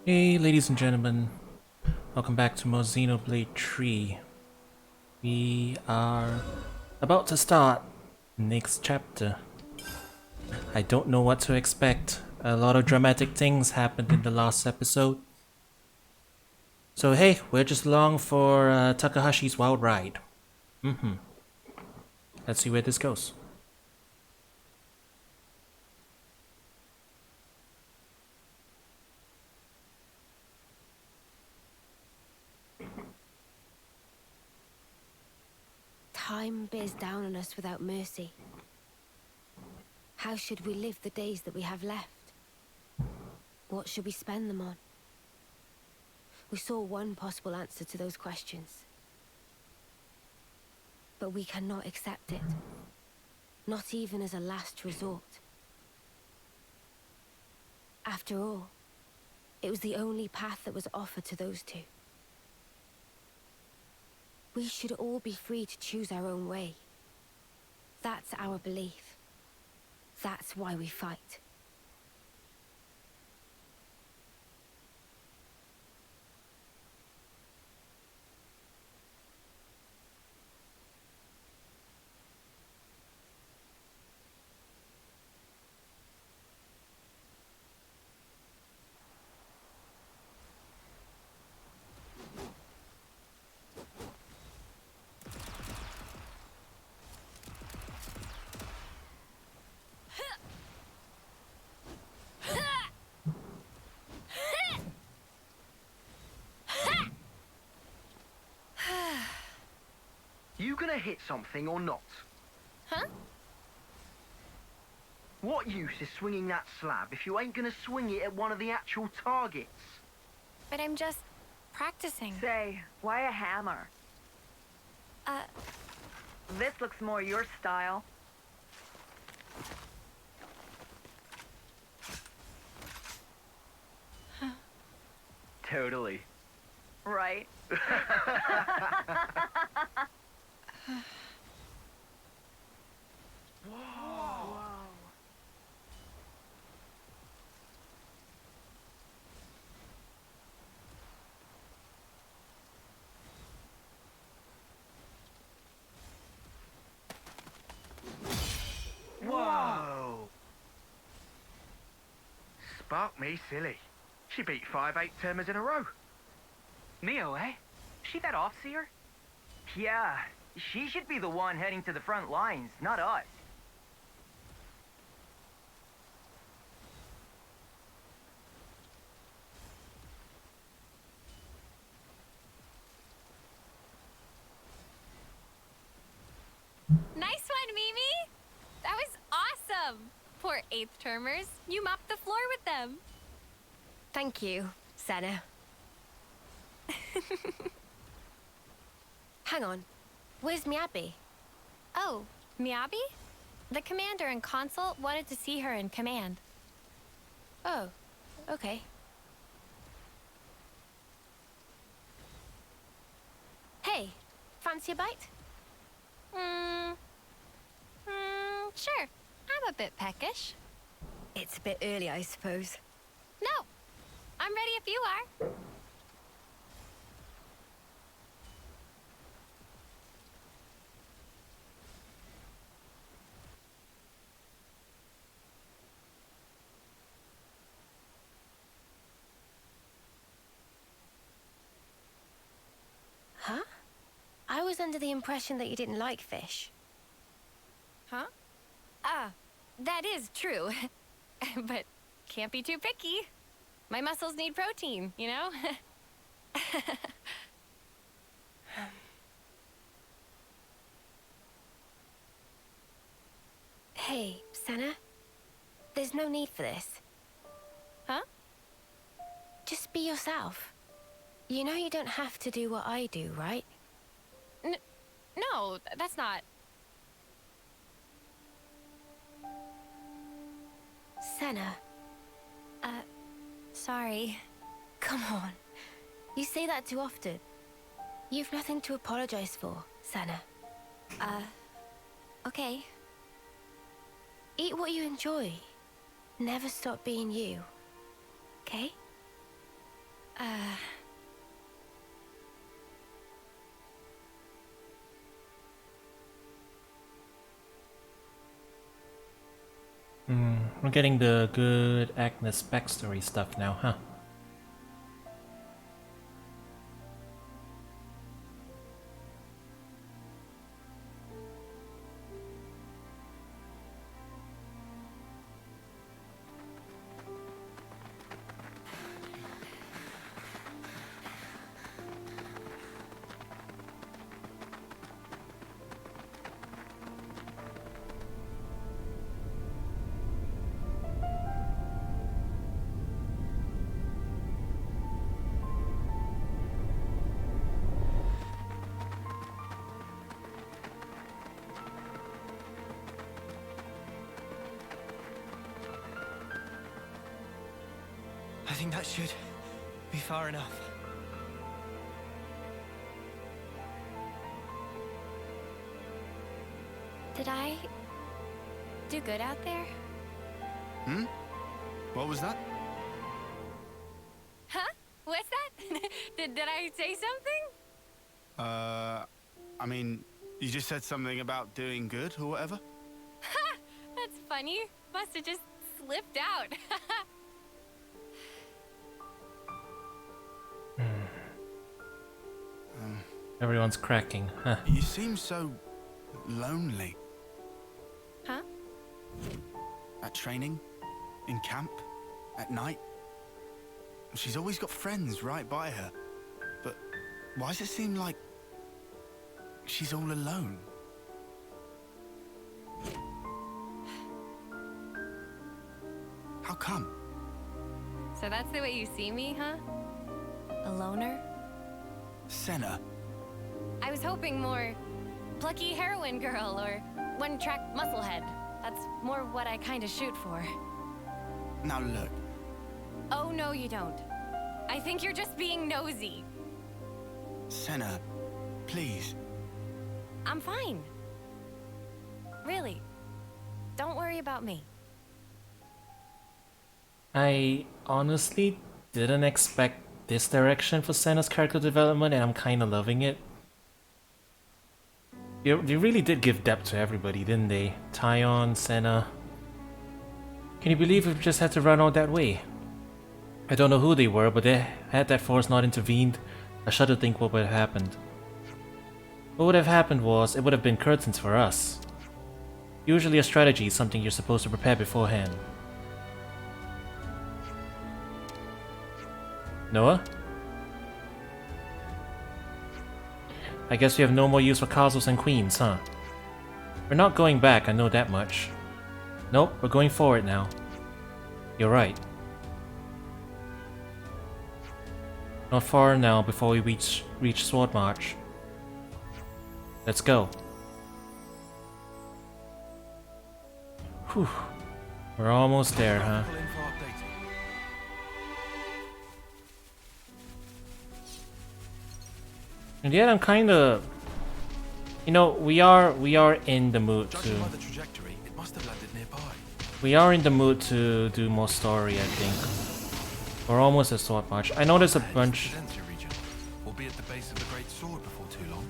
Hey, ladies and gentlemen, welcome back to more Xenoblade 3. We are about to start next chapter. I don't know what to expect. A lot of dramatic things happened in the last episode. So hey, we're just along for Takahashi's wild ride. Let's see where this goes. Time bears down on us without mercy. How should we live the days that we have left? What should we spend them on? We saw one possible answer to those questions. But we cannot accept it. Not even as a last resort. After all, it was the only path that was offered to those two. We should all be free to choose our own way. That's our belief. That's why we fight. You gonna hit something or not? Huh? What use is swinging that slab if you ain't gonna swing it at one of the actual targets? But I'm just practicing. Say, why a hammer? Uh, This looks more your style. Totally. Right. Whoa! Spark me silly. She beat 5 8-termers in a row. Mio, eh? She that Offseer? Yeah, she should be the one heading to the front lines, not us. nice one, Mimi! That was awesome! Poor 8th termers. You mopped the floor with them. Thank you, Senna. Hang on. Where's Miyabi? Oh, Miyabi? The commander and consul wanted to see her in command. Oh, okay. Hey, fancy a bite? Sure. I'm a bit peckish. It's a bit early, I suppose. No, I'm ready if you are. Huh? I was under the impression that you didn't like fish. Huh? Ah, that is true. But can't be too picky. My muscles need protein, you know? Hey, Senna. There's no need for this. Huh? Just be yourself. You know you don't have to do what I do, right? No, that's not... Senna. Sorry. Come on. You say that too often. You've nothing to apologize for, Senna. Okay. Eat what you enjoy. Never stop being you. Okay? We're getting the good Agnes backstory stuff now, huh? I think that should be far enough. Did I do good out there? Hmm? What was that? Huh? What's that? did I say something? I mean, you just said something about doing good or whatever? Ha! That's funny. Must have just slipped out. Everyone's cracking, huh? You seem so lonely. Huh? At training, in camp, at night. She's always got friends right by her. But why does it seem like she's all alone? How come? So that's the way you see me, huh? A loner? Senna. I was hoping more plucky heroine girl or one-track musclehead. That's more what I kind of shoot for. Now look. Oh, no, you don't. I think you're just being nosy. Senna, please. I'm fine. Really. Don't worry about me. I honestly didn't expect this direction for Senna's character development, and I'm kind of loving it. They really did give depth to everybody, didn't they? Tyon, Senna. Can you believe we just had to run all that way? I don't know who they were, but they had that force not intervened. I shudder to think what would have happened. What would have happened was, it would have been curtains for us. Usually a strategy is something you're supposed to prepare beforehand. Noah? I guess we have no more use for castles and queens, huh? We're not going back, I know that much. Nope, we're going forward now. You're right. Not far now before we reach Sword March. Let's go. Whew. We're almost there, huh? And yet I'm kinda... You know, we are in the mood to... We are in the mood to do more story, I think. We're almost at Sword March. I know there's a bunch... We'll be at the base of the Great Sword before too long.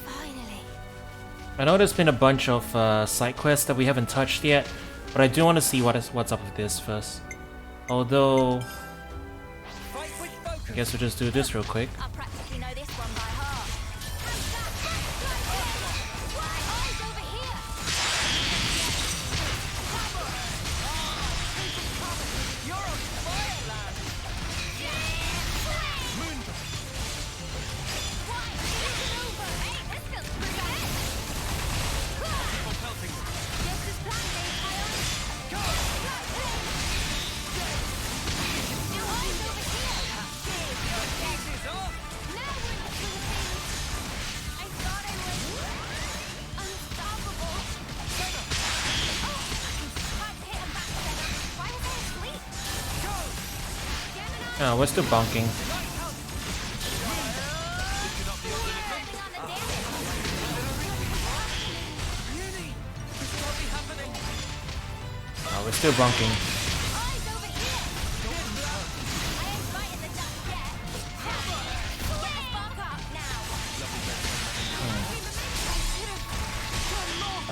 Finally. I know there's been a bunch of side quests that we haven't touched yet, but I do want to see what's up with this first. Although... I guess we'll just do this real quick. I practically know this one by heart. Eyes over here. You're on fire, lad! This feels pretty good. Just as planned, Dave. Now eyes over here. Now we're in the swing of things. I thought I was unstoppable. Oh, hard to hit him back then. Why was I asleep? Gemini, Oh, we're still bonking. landing on the damage. Oh, we're still bonking. Eyes over here. I ain't fighting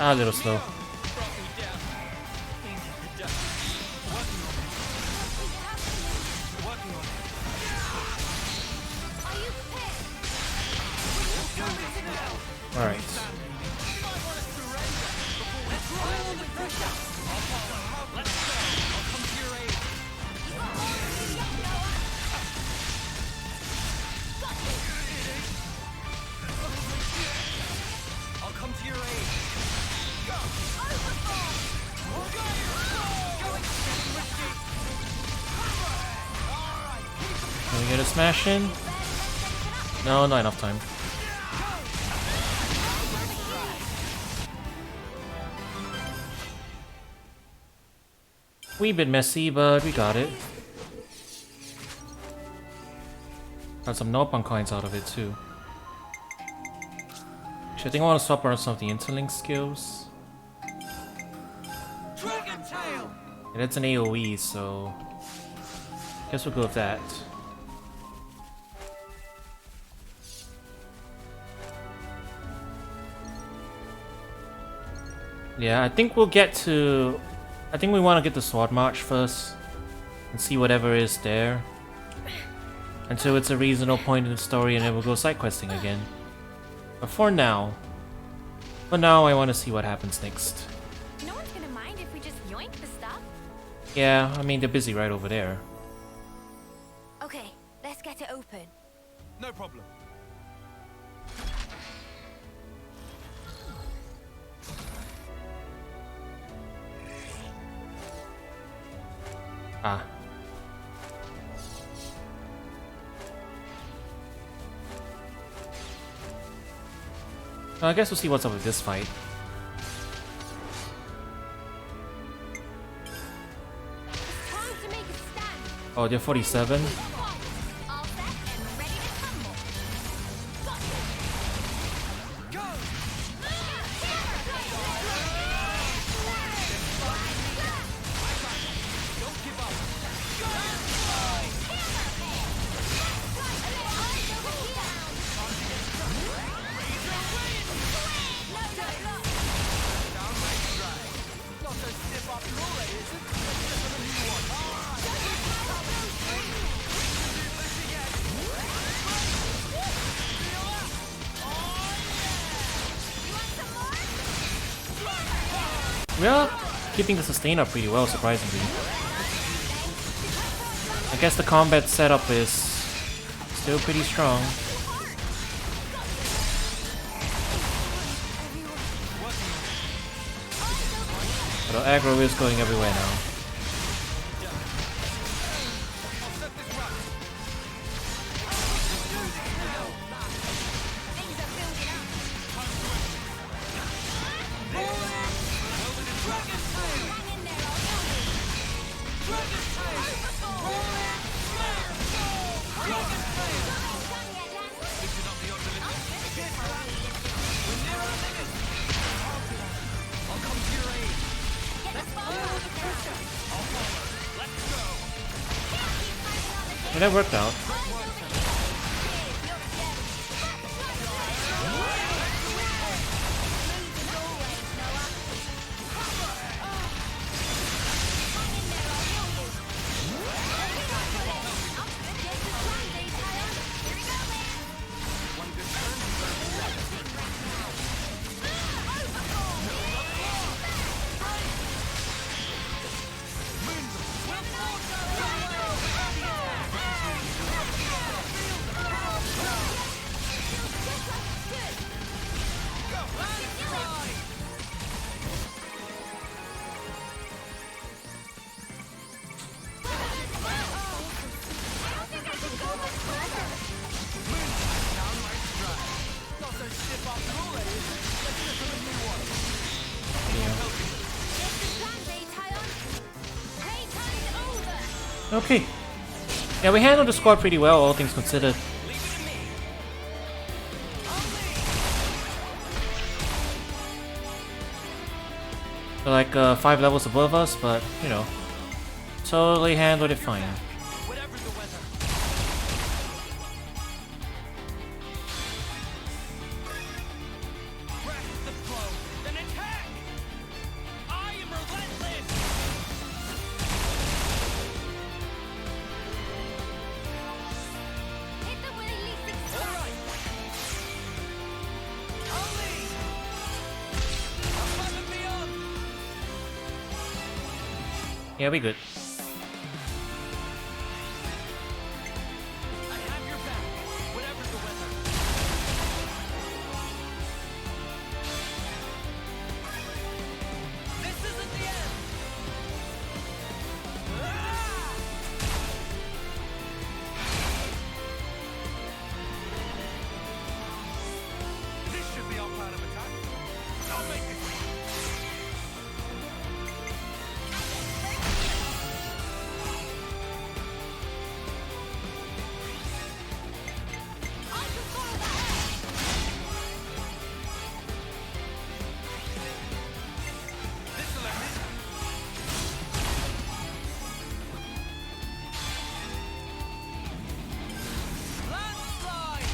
Ah, a little slow. Alright. I'll come to your aid. Can we get a smash in? No, not enough time. Wee bit messy, but we got it. Got some Nopon coins out of it too. Actually, I think I want to swap around some of the interlink skills. Dragon tail. Yeah, that's an AoE, so guess we'll go with that. Yeah, I think we'll get to... I think we want to get the Sword March first and see whatever is there until it's a reasonable point in the story, and then we'll go side questing again. But for now, I want to see what happens next. No one's gonna mind if we just yoink the stuff. Yeah, I mean, they're busy right over there. Okay, let's get it open. No problem. Ah. Well, I guess we'll see what's up with this fight. It's time to make a stand. Oh, they're 47? All set and ready to tumble. We are keeping the sustain up pretty well, surprisingly. I guess the combat setup is still pretty strong. But our aggro is going everywhere now. And that worked out. Okay. Yeah, we handled the squad pretty well, all things considered. They're like 5 levels above us, but, you know, totally handled it fine. Then attack! Yeah, we good. I have your back, whatever the weather. This isn't the end. Ah! This should be our plan of attack. I'll make it. This'll end it. Landslide!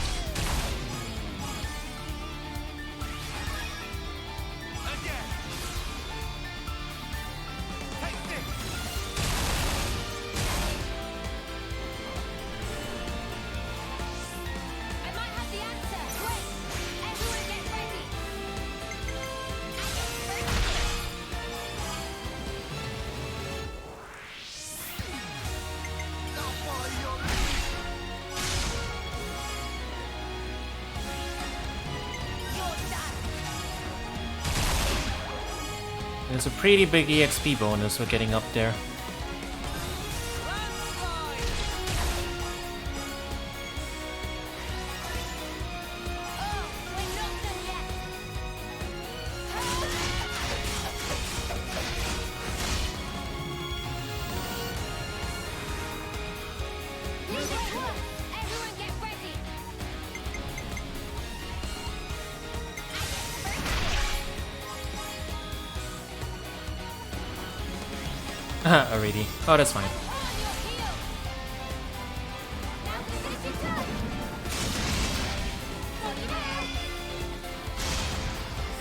Again! Take this! I might have the answer. Wait! Everyone get ready! I'll follow your lead! You're done! There's a pretty big EXP bonus we're getting up there. Landslide! Oh, we're not done yet! You get one! Everyone get ready! Already. Oh, that's fine. On your heels! Now finish your turn! Got you there!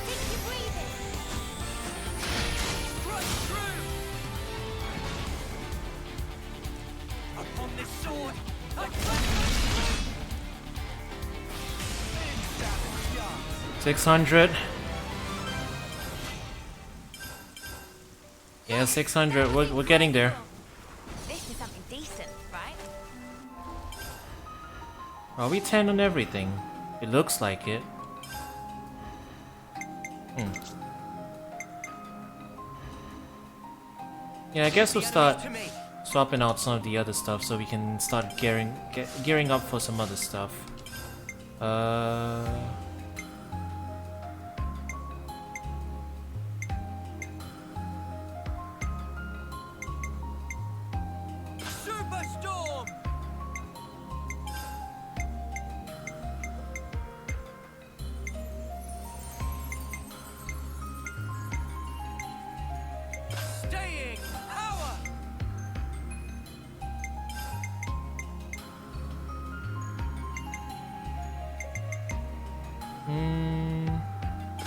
Keep your breathing! Crush through! Upon this sword, I'll crush through! In savage yards. 600. Yeah, 600. We're getting there. This is something decent, right? Are we 10 on everything? It looks like it. Yeah, I guess we'll start To me. swapping out some of the other stuff so we can start gearing up for some other stuff. Superstorm! Staying power!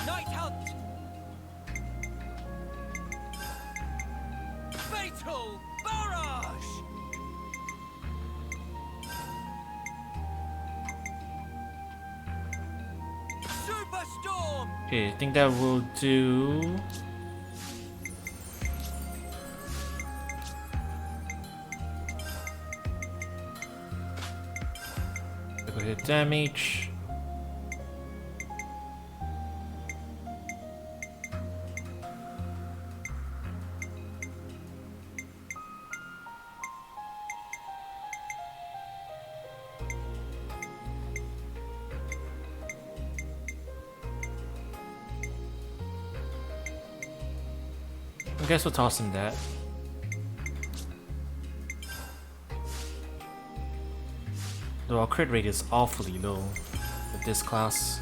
Night hunt! Fatal barrage! Superstorm! Okay, I think that will do. Go hit damage. I guess we'll toss him that. Though our crit rate is awfully low with this class.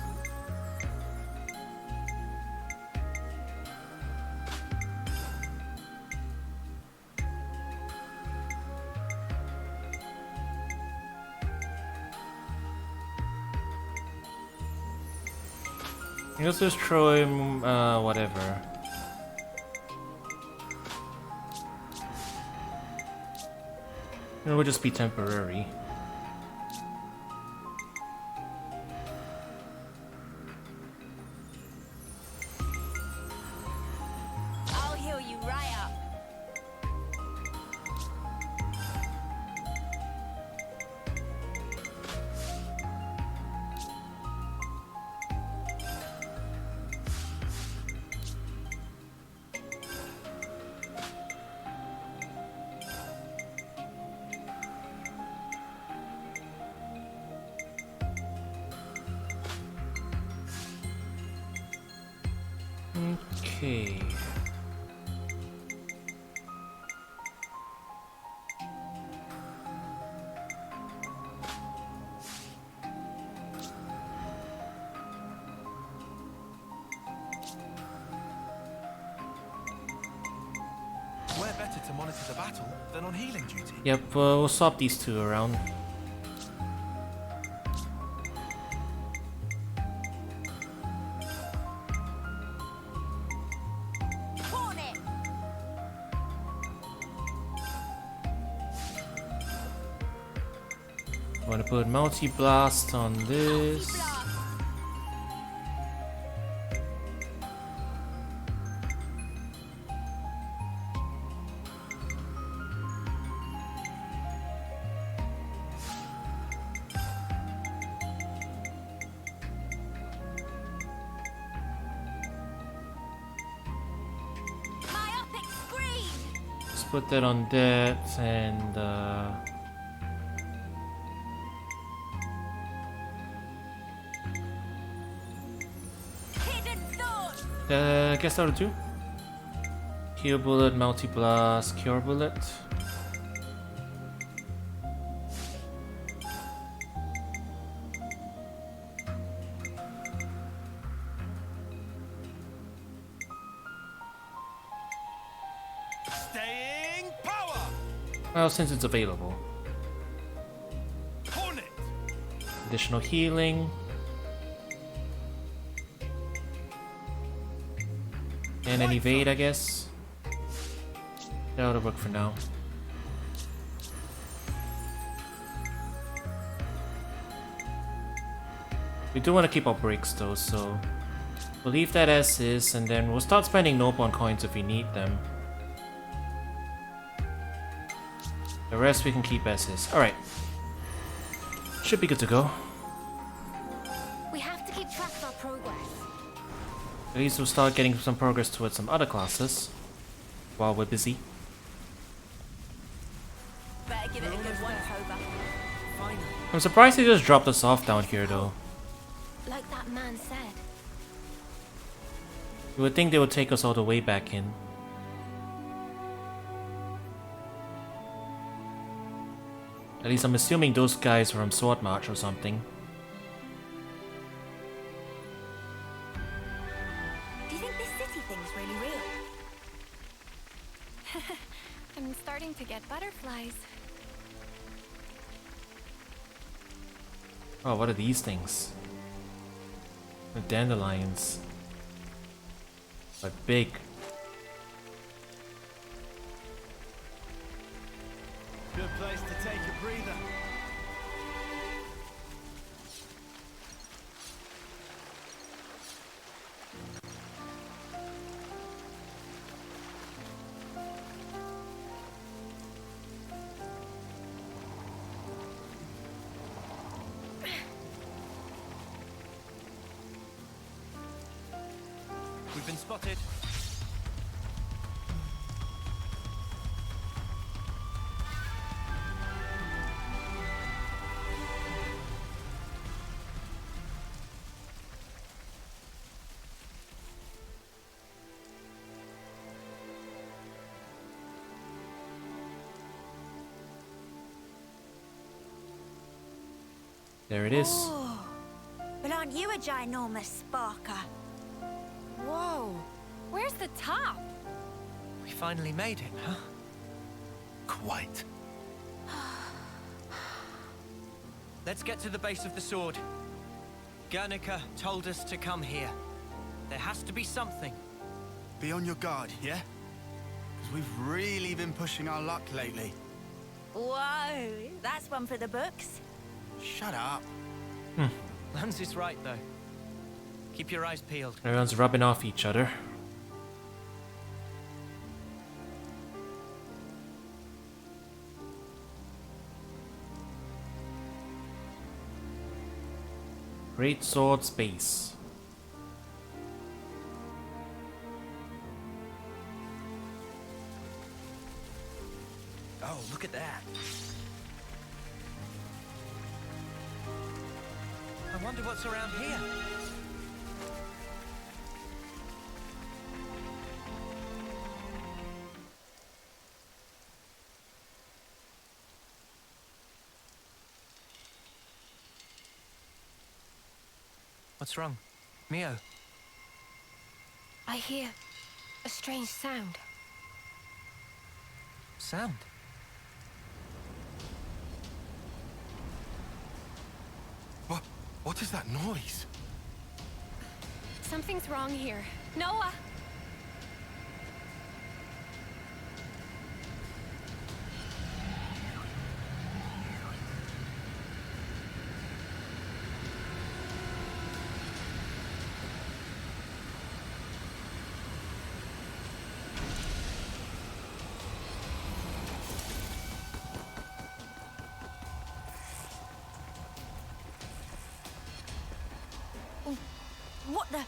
Let's just throw him, whatever. It will just be temporary. I'll heal you right up. Okay. Where better to monitor the battle than on healing duty? Yep, we'll swap these two around. I'm gonna put multi-blast on this. Let's put that on that and I guess that'll do. Cure bullet, multi-blast, cure bullet. Staying power! Well, since it's available. Hornet! Additional healing. And an evade, I guess. That'll work for now. We do want to keep our breaks though, so we'll leave that as is, and then we'll start spending Nobon coins if we need them. The rest we can keep as is. Alright. Should be good to go. We have to keep track of our progress. At least we'll start getting some progress towards some other classes while we're busy. Better give it a good once over. Finally. I'm surprised they just dropped us off down here though. Like that man said. You would think they would take us all the way back in. At least I'm assuming those guys were from Sword March or something. Do you think this city thing's really real? I'm starting to get butterflies. Oh, what are these things? The dandelions. But big. Good place to take a breather. We've been spotted. There it is. Oh, but aren't you a ginormous sparker? Whoa, where's the top? We finally made it, huh? Quite. Let's get to the base of the sword. Guernica told us to come here. There has to be something. Be on your guard, yeah? Because we've really been pushing our luck lately. Whoa, that's one for the books. Shut up. Lance is right, though. Keep your eyes peeled. Everyone's rubbing off each other. Great sword space. Oh, look at that. I wonder what's around here. What's wrong? Mio? I hear a strange sound. Sound? What is that noise? Something's wrong here. Noah! What the?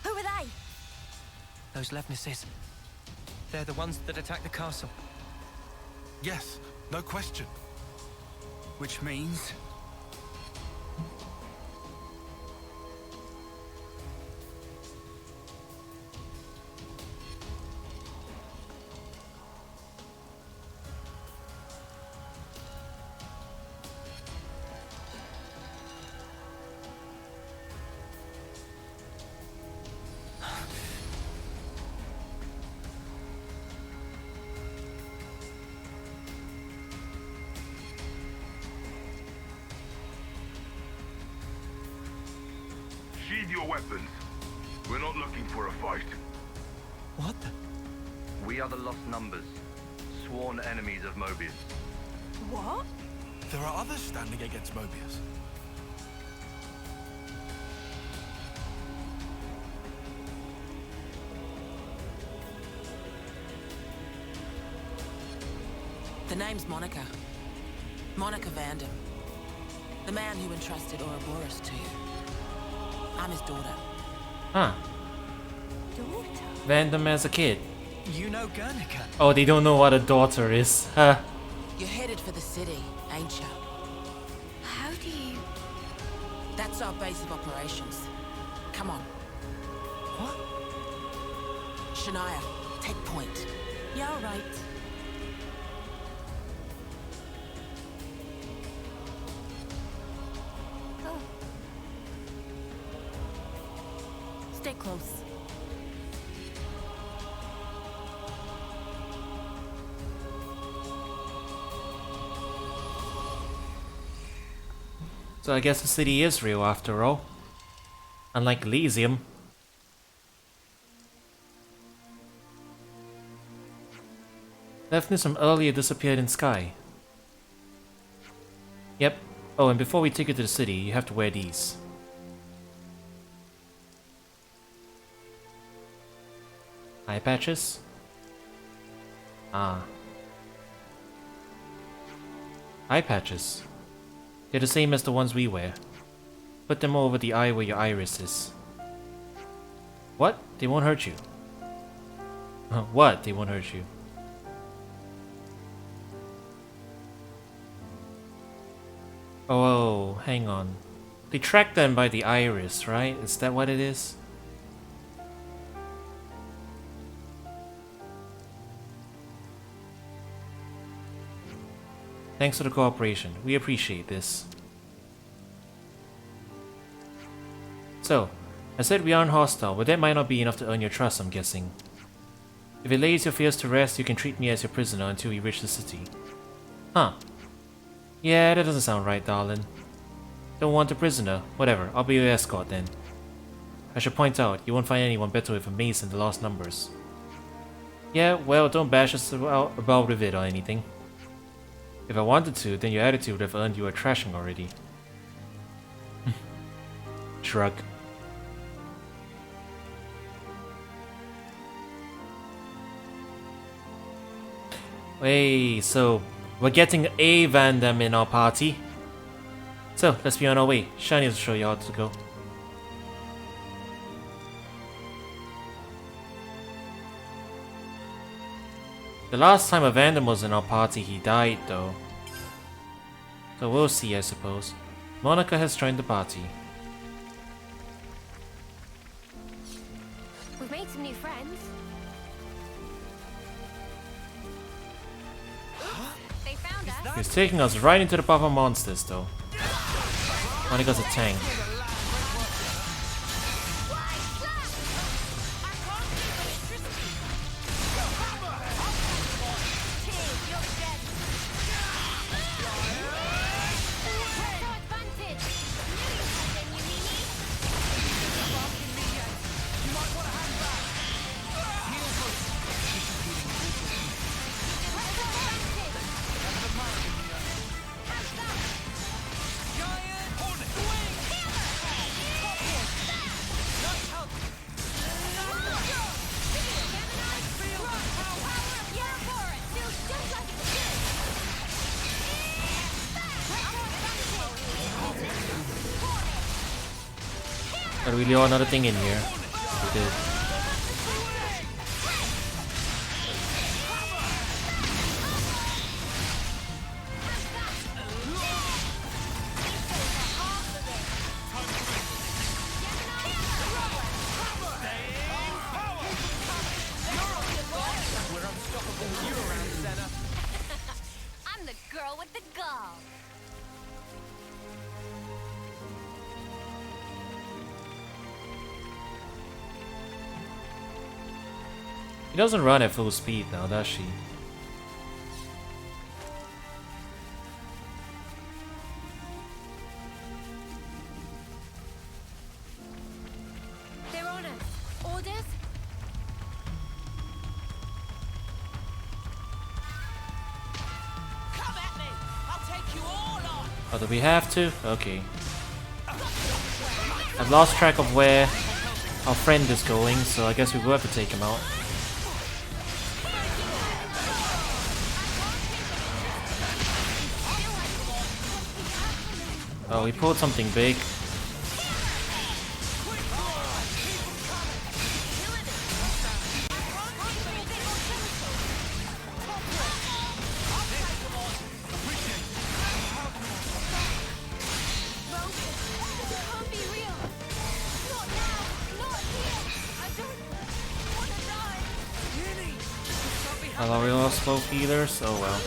Who are they? Those Levnesses. They're the ones that attacked the castle. Yes, no question. Which means... Sheathe your weapons. We're not looking for a fight. What the? We are the lost numbers, sworn enemies of Mobius. What? There are others standing against Mobius. The name's Monica. Monica Vandam. The man who entrusted Ouroboros to you. I'm his daughter. Huh. Daughter? Vandam as a kid. You know Guernica? Oh, they don't know what a daughter is. Huh. You're headed for the city, ain't you? How do you... That's our base of operations. Come on. What? Shania, take point. Yeah, all right. Stay close. So I guess the city is real after all. Unlike Elysium. Deafness from earlier disappeared in sky. Yep. Oh, and before we take you to the city, you have to wear these. Eye patches? Ah. Eye patches. They're the same as the ones we wear. Put them over the eye where your iris is. What? They won't hurt you. What? They won't hurt you. Oh, hang on. They track them by the iris, right? Is that what it is? Thanks for the cooperation. We appreciate this. So, I said we aren't hostile, but that might not be enough to earn your trust, I'm guessing. If it lays your fears to rest, you can treat me as your prisoner until we reach the city. Huh. Yeah, that doesn't sound right, darling. Don't want a prisoner? Whatever, I'll be your escort then. I should point out, you won't find anyone better with a mace than the lost numbers. Yeah, well, don't bash us about with it or anything. If I wanted to, then your attitude would have earned you a thrashing already. Shrug. Hey, so we're getting a Vandam in our party. So let's be on our way. Shiny will show you how to go. The last time a Vandam was in our party, he died though. So we'll see, I suppose. Monica has joined the party. We've made some new friends. They found us. He's taking us right into the path of monsters though. Monica's a tank. Gotta reload another thing in here. We did. I'm the girl with the gall. She doesn't run at full speed now, does she? They're on us. Orders? Come at me! I'll take you all on! Oh, do we have to? Okay. I've lost track of where our friend is going, so I guess we will have to take him out. Oh, we pulled something big. Well, we lost both healers. Oh well.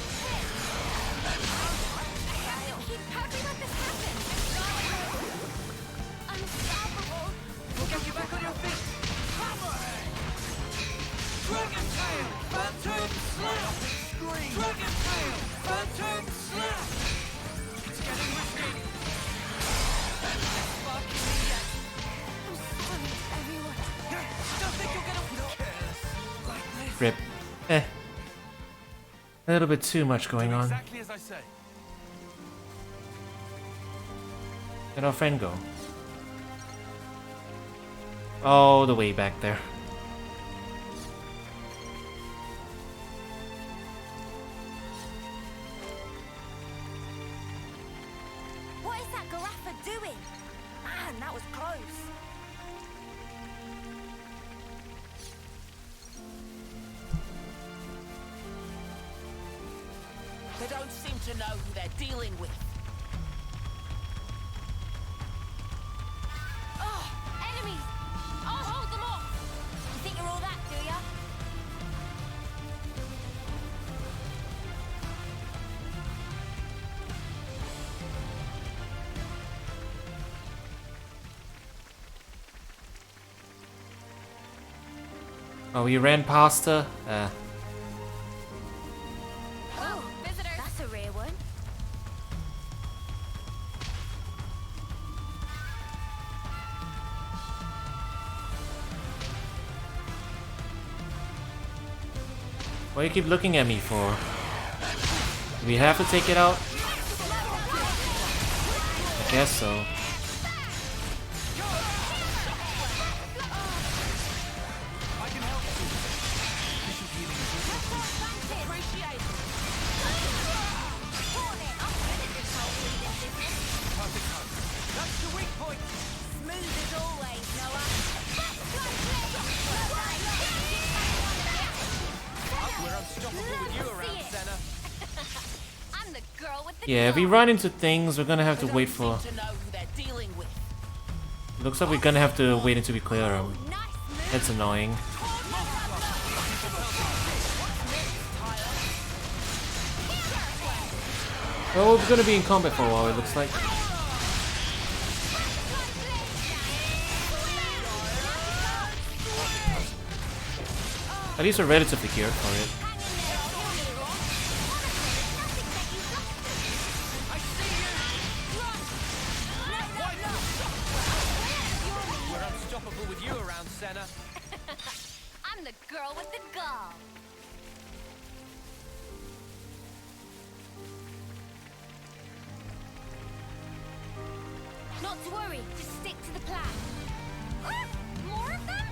We'll get you back on your feet. Dragon Tail! Phantom Slap! Dragon Tail! Phantom Slap! It's getting risky. Fucking me yet. Don't think you'll get a like this. Rip. A little bit too much going on. Exactly as I say. Where'd our friend go? All the way back there. What is that Garaffa doing? Man, that was close. They don't seem to know who they're dealing with. Oh, enemies! I'll hold them off! You think you're all that, do ya? Oh, we ran past her. Oh, visitors! That's a rare one. What do you keep looking at me for? Do we have to take it out? I guess so. That's the weak point. Smooth as always, Noah. We're unstoppable with you around, Senna. I'm the girl with the Yeah, if we gall. run into things, we're gonna have to They wait don't for. seem to know who they're dealing with. Looks like we're gonna have to wait until we clear them. Nice move. That's annoying. Well, we're gonna be in combat for a while, it looks like. At least we're relatively geared for it. We're unstoppable with you around, Senna. I'm the girl with the gall. Not to worry, just stick to the plan. More of them?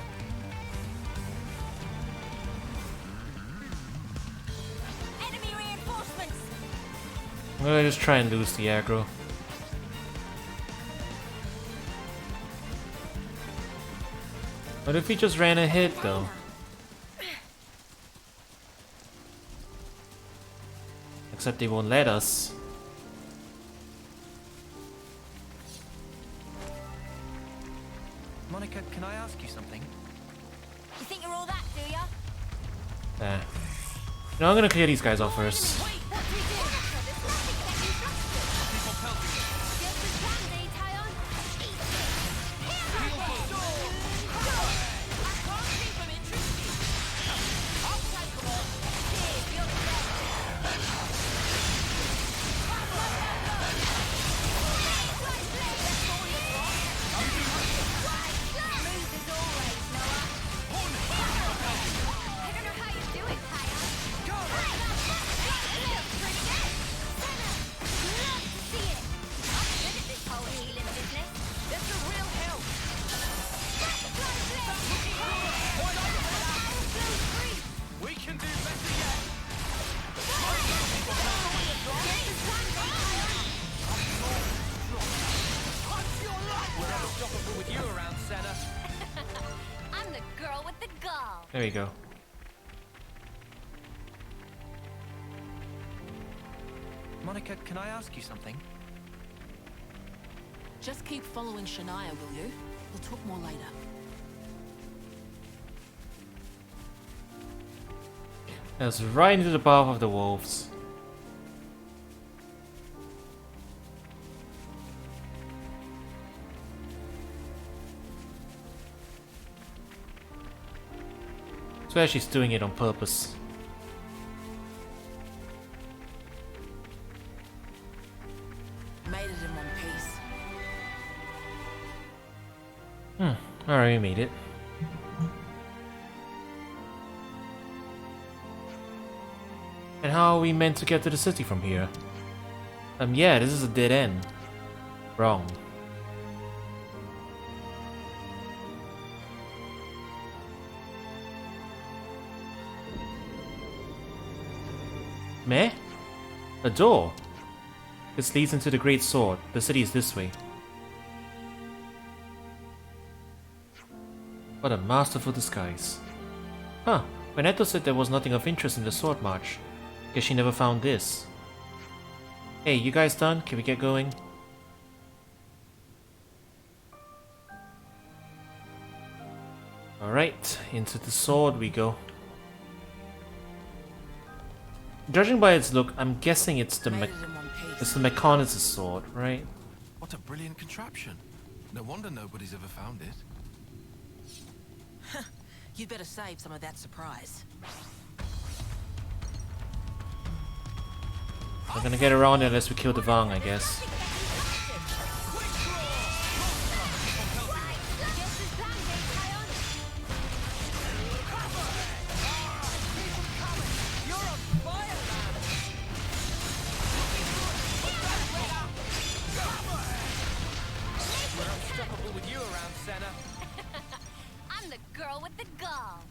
Enemy reinforcements. I'm gonna just try and lose the aggro. What if we just ran ahead though? Except they won't let us. Monica, can I ask you something? You think you're all that, do ya? Nah. No, I'm gonna clear these guys off first. Wait, what do we do? There's nothing to get instructed. People pelting. Just as Brandy, tie on. Eat it. Here I can't keep them interested. I'll take them all. Here, you're the best. Smooth as always, Noah. I don't know how you do it, Kaya. We can do better yet. We're unstoppable with you around, Senna. I'm the girl with the gall. There we go. Monica, can I ask you something? Just keep following Shania, will you? We'll talk more later. That's right into the path of the wolves. Swear she's doing it on purpose. Made it in one piece. Alright, we made it. And how are we meant to get to the city from here? Yeah, this is a dead end. Wrong. Meh? A door? This leads into the Great Sword. The city is this way. What a masterful disguise. Huh, when Eto said there was nothing of interest in the Sword March, guess she never found this. Hey, you guys done? Can we get going? Alright, into the sword we go. Judging by its look, I'm guessing it's the Made it in one piece. it's the Mechonis' sword, right? What a brilliant contraption. No wonder nobody's ever found it. You'd better save some of that surprise. We're gonna get around it unless we kill the Vang, I guess. We're unstoppable with you around, Senna. I'm the girl with the gall.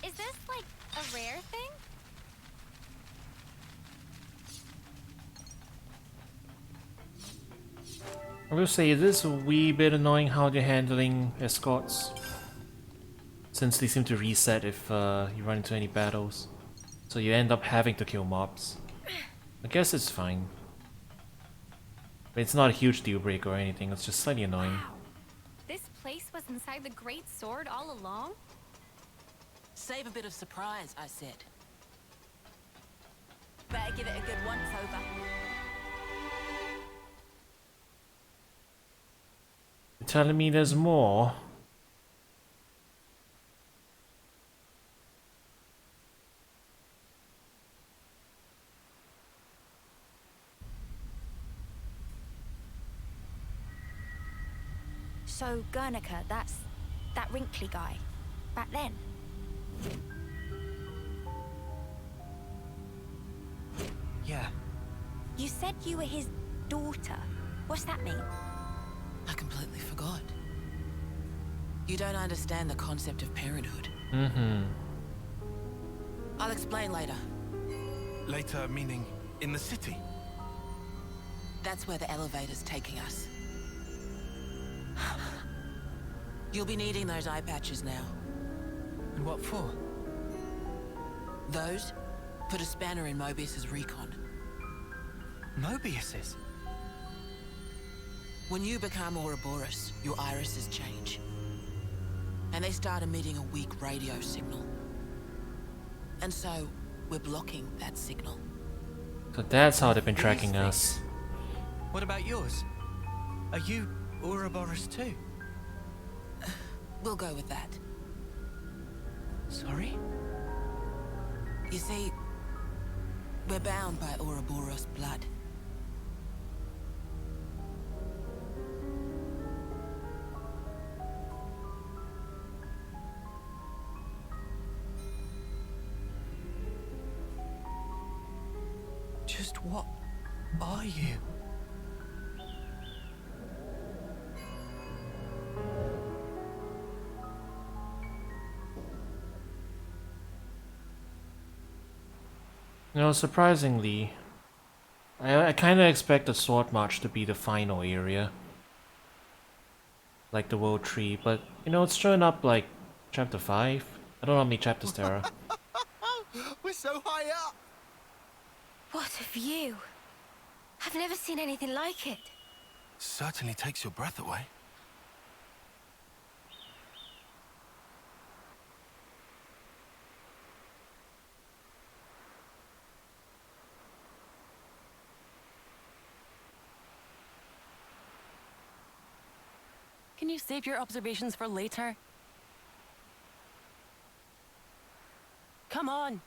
Is this like a rare thing? I will say it is a wee bit annoying how they're handling escorts, since they seem to reset if you run into any battles, so you end up having to kill mobs. I guess it's fine. But it's not a huge deal breaker or anything, it's just slightly annoying. Wow. This place was inside the Great Sword all along? Save a bit of surprise, I said. Better give it a good once over. You're telling me there's more? So, Guernica, that's that wrinkly guy. Back then. Yeah. You said you were his daughter. What's that mean? I completely forgot. You don't understand the concept of parenthood. Mm-hmm. I'll explain later. Later, meaning in the city. That's where the elevator's taking us. You'll be needing those eye patches now. And what for? Those put a spanner in Mobius's recon. Mobius's? When you become Ouroboros, your irises change. And they start emitting a weak radio signal. And so, we're blocking that signal. So that's how they've been tracking us. What about yours? Are you Ouroboros too? We'll go with that. Sorry? You see, we're bound by Ouroboros blood. Just what are you? You know, surprisingly, I kind of expect the Sword March to be the final area. Like the World Tree, but, you know, it's showing up like chapter 5. I don't know how many chapters there are. We're so high up! What a view! I've never seen anything like it. Certainly takes your breath away. Can you save your observations for later? Come on!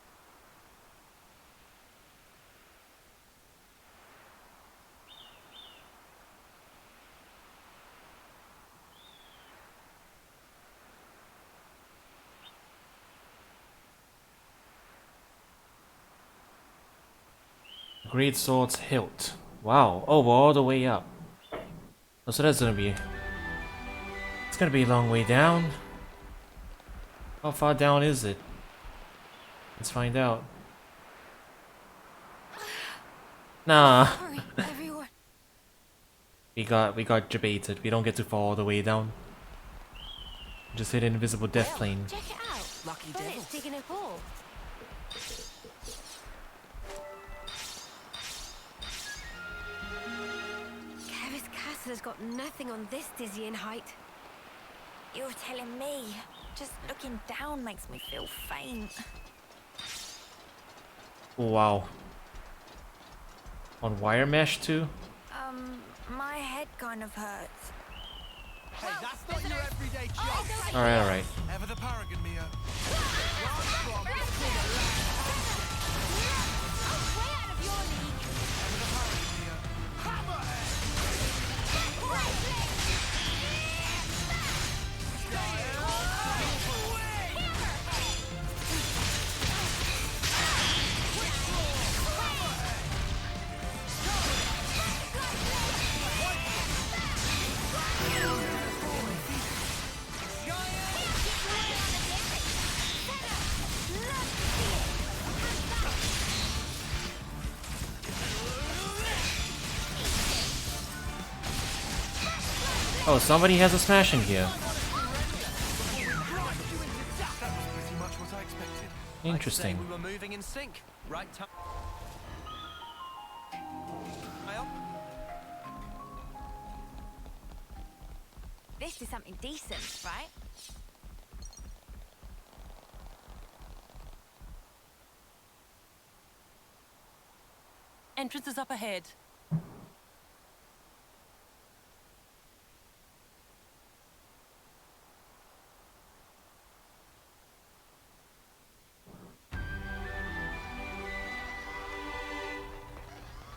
Great Sword's hilt. Wow. Oh, we're all the way up. Oh, so that's gonna be... It's gonna be a long way down. How far down is it? Let's find out. Nah. Hurry, everyone. We got debated. We don't get to fall all the way down. Just hit an invisible death plane. Check it out. Lucky Bet devil. it's digging a hole. Kevis Castle has got nothing on this dizzying height. You're telling me. Just looking down makes me feel faint. Wow. On wire mesh too? My head kind of hurts. Hey, that's not your everyday job. Alright. Ever the paragon, Mia. Oh, somebody has a smashing gear. Pretty much what I expected. Interesting. I'd say we were moving in sync. Right time. This is something decent, right? Entrance is up ahead.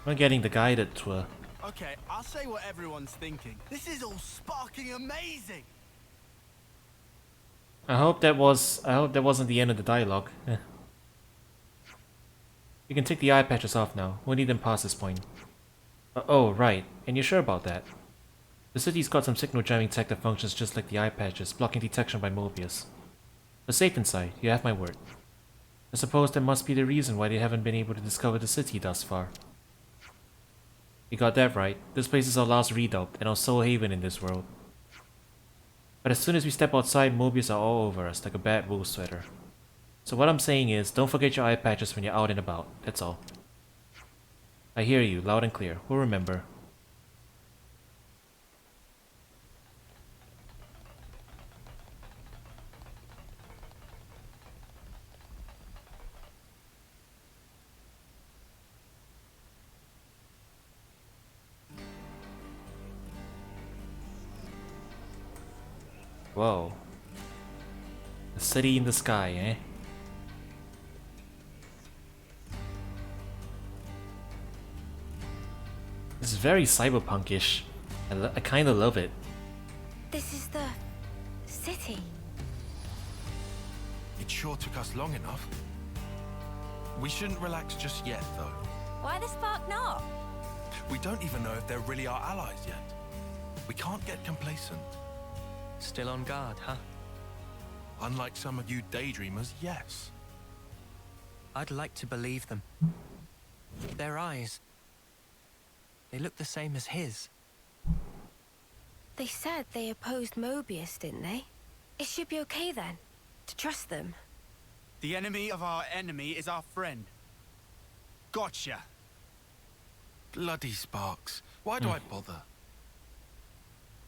We're getting the guided tour. Okay, I'll say what everyone's thinking. This is all sparking amazing! I hope that wasn't the end of the dialogue. You can take the eye patches off now. We'll need them past this point. Oh, right. And you're sure about that? The city's got some signal jamming tech that functions just like the eye patches, blocking detection by Mobius. We're safe inside, you have my word. I suppose that must be the reason why they haven't been able to discover the city thus far. You got that right. This place is our last redoubt and our sole haven in this world. But as soon as we step outside, Mobius are all over us like a bad wool sweater. So what I'm saying is, don't forget your eye patches when you're out and about, that's all. I hear you, loud and clear. We'll remember. Whoa. A city in the sky, eh? This is very cyberpunkish. I kinda love it. This is the city. It sure took us long enough. We shouldn't relax just yet, though. Why the spark not? We don't even know if they're really our allies yet. We can't get complacent. Still on guard, huh? Unlike some of you daydreamers, yes. I'd like to believe them. Their eyes. They look the same as his. They said they opposed Mobius, didn't they? It should be okay then, to trust them. The enemy of our enemy is our friend. Gotcha. Bloody sparks. Why do I bother?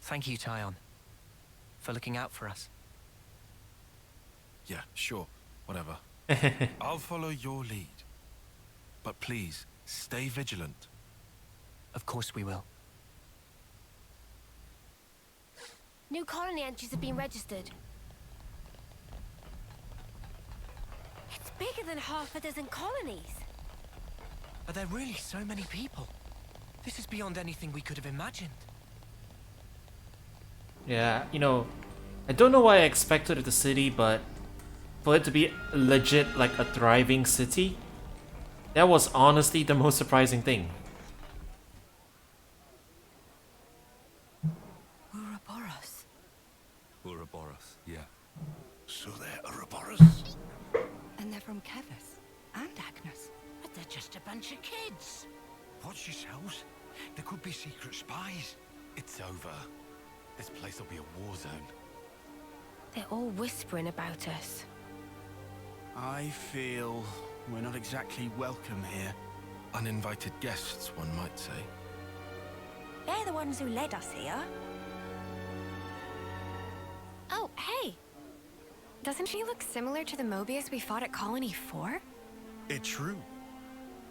Thank you, Tyon, for looking out for us. Yeah, sure. Whatever. I'll follow your lead. But please, stay vigilant. Of course we will. New colony entries have been registered. It's bigger than half a dozen colonies. Are there really so many people? This is beyond anything we could have imagined. Yeah, you know, I don't know what I expected of the city, but for it to be legit like a thriving city, that was honestly the most surprising thing. Ouroboros. Ouroboros, yeah. So they're Ouroboros? And they're from Kevus and Agnes. But they're just a bunch of kids. Watch yourselves. There could be secret spies. It's over. This place will be a war zone. They're all whispering about us. I feel we're not exactly welcome here. Uninvited guests, one might say. They're the ones who led us here. Oh, hey! Doesn't she look similar to the Mobius we fought at Colony 4? It's true.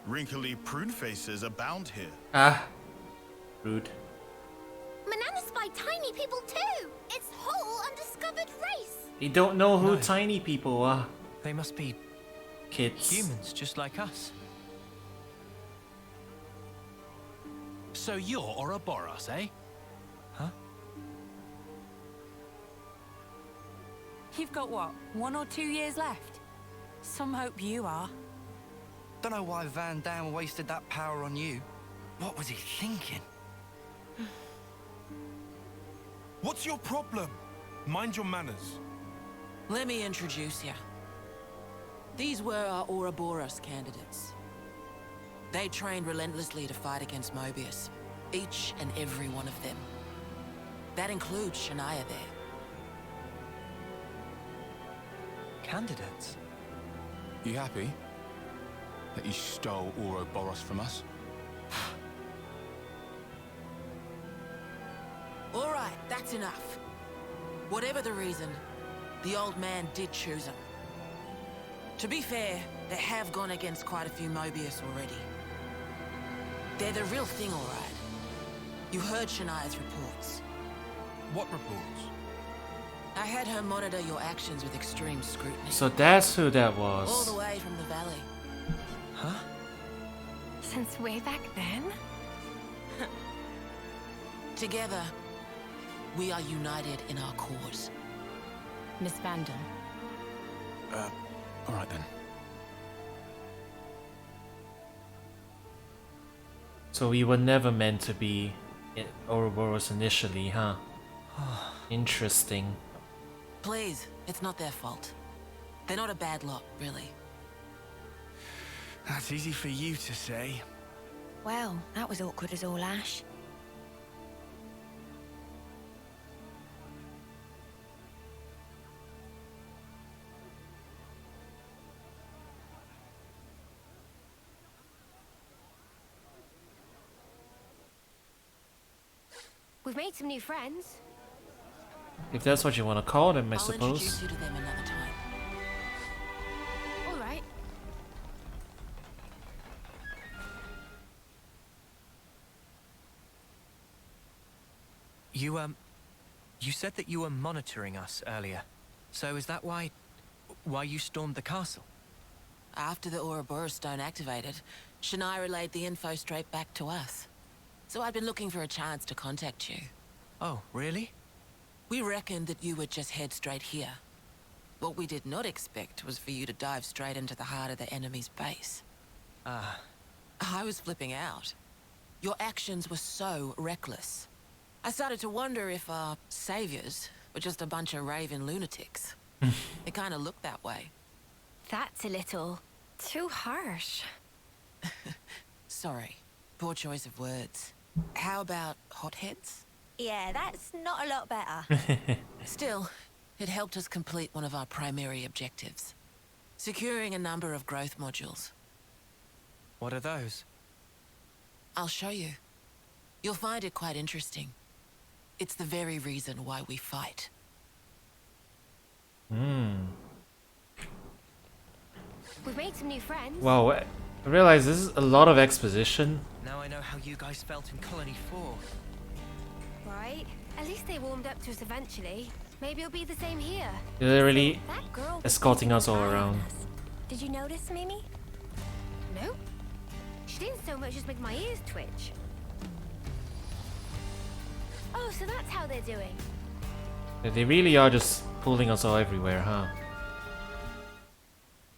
Wrinkly prune faces abound here. Ah, rude. Manana's by tiny people too! It's whole undiscovered race! They don't know who No. tiny people are. They must be Kids. humans just like us. So you're Ouroboros, eh? Huh? You've got what, 1 or 2 years left? Some hope you are. Don't know why Van Dam wasted that power on you. What was he thinking? What's your problem? Mind your manners. Let me introduce you. These were our Ouroboros candidates. They trained relentlessly to fight against Mobius. Each and every one of them. That includes Shania there. Candidates? You happy that you stole Ouroboros from us? All right, that's enough. Whatever the reason, the old man did choose them. To be fair, they have gone against quite a few Mobius already. They're the real thing, all right. You heard Shania's reports. What reports? I had her monitor your actions with extreme scrutiny. So that's who that was. All the way from the valley. Huh? Since way back then? Together, we are united in our cause. Miss Vandam. All right then. So we were never meant to be in Ouroboros initially, huh? Interesting. Please, it's not their fault. They're not a bad lot, really. That's easy for you to say. Well, that was awkward as all ash. We've made some new friends. If that's what you want to call them, I I'll suppose. introduce you to them another time. All right. You said that you were monitoring us earlier. So is that why you stormed the castle? After the Ouroboros stone activated, Shania relayed the info straight back to us. So I'd been looking for a chance to contact you. Oh, really? We reckoned that you would just head straight here. What we did not expect was for you to dive straight into the heart of the enemy's base. Ah. I was flipping out. Your actions were so reckless. I started to wonder if our saviors were just a bunch of raving lunatics. It kind of looked that way. That's a little Too harsh. Sorry. Poor choice of words. How about hotheads? Yeah, that's not a lot better. Still, it helped us complete one of our primary objectives. Securing a number of growth modules. What are those? I'll show you. You'll find it quite interesting. It's the very reason why we fight. We've made some new friends. Wow, I realize this is a lot of exposition. Now I know how you guys felt in Colony 4. Right. At least they warmed up to us eventually. Maybe it'll be the same here. They're really That girl escorting us all around. Did you notice, Mimi? No. She didn't so much as make my ears twitch. Oh, so that's how they're doing. They really are just pulling us all everywhere, huh?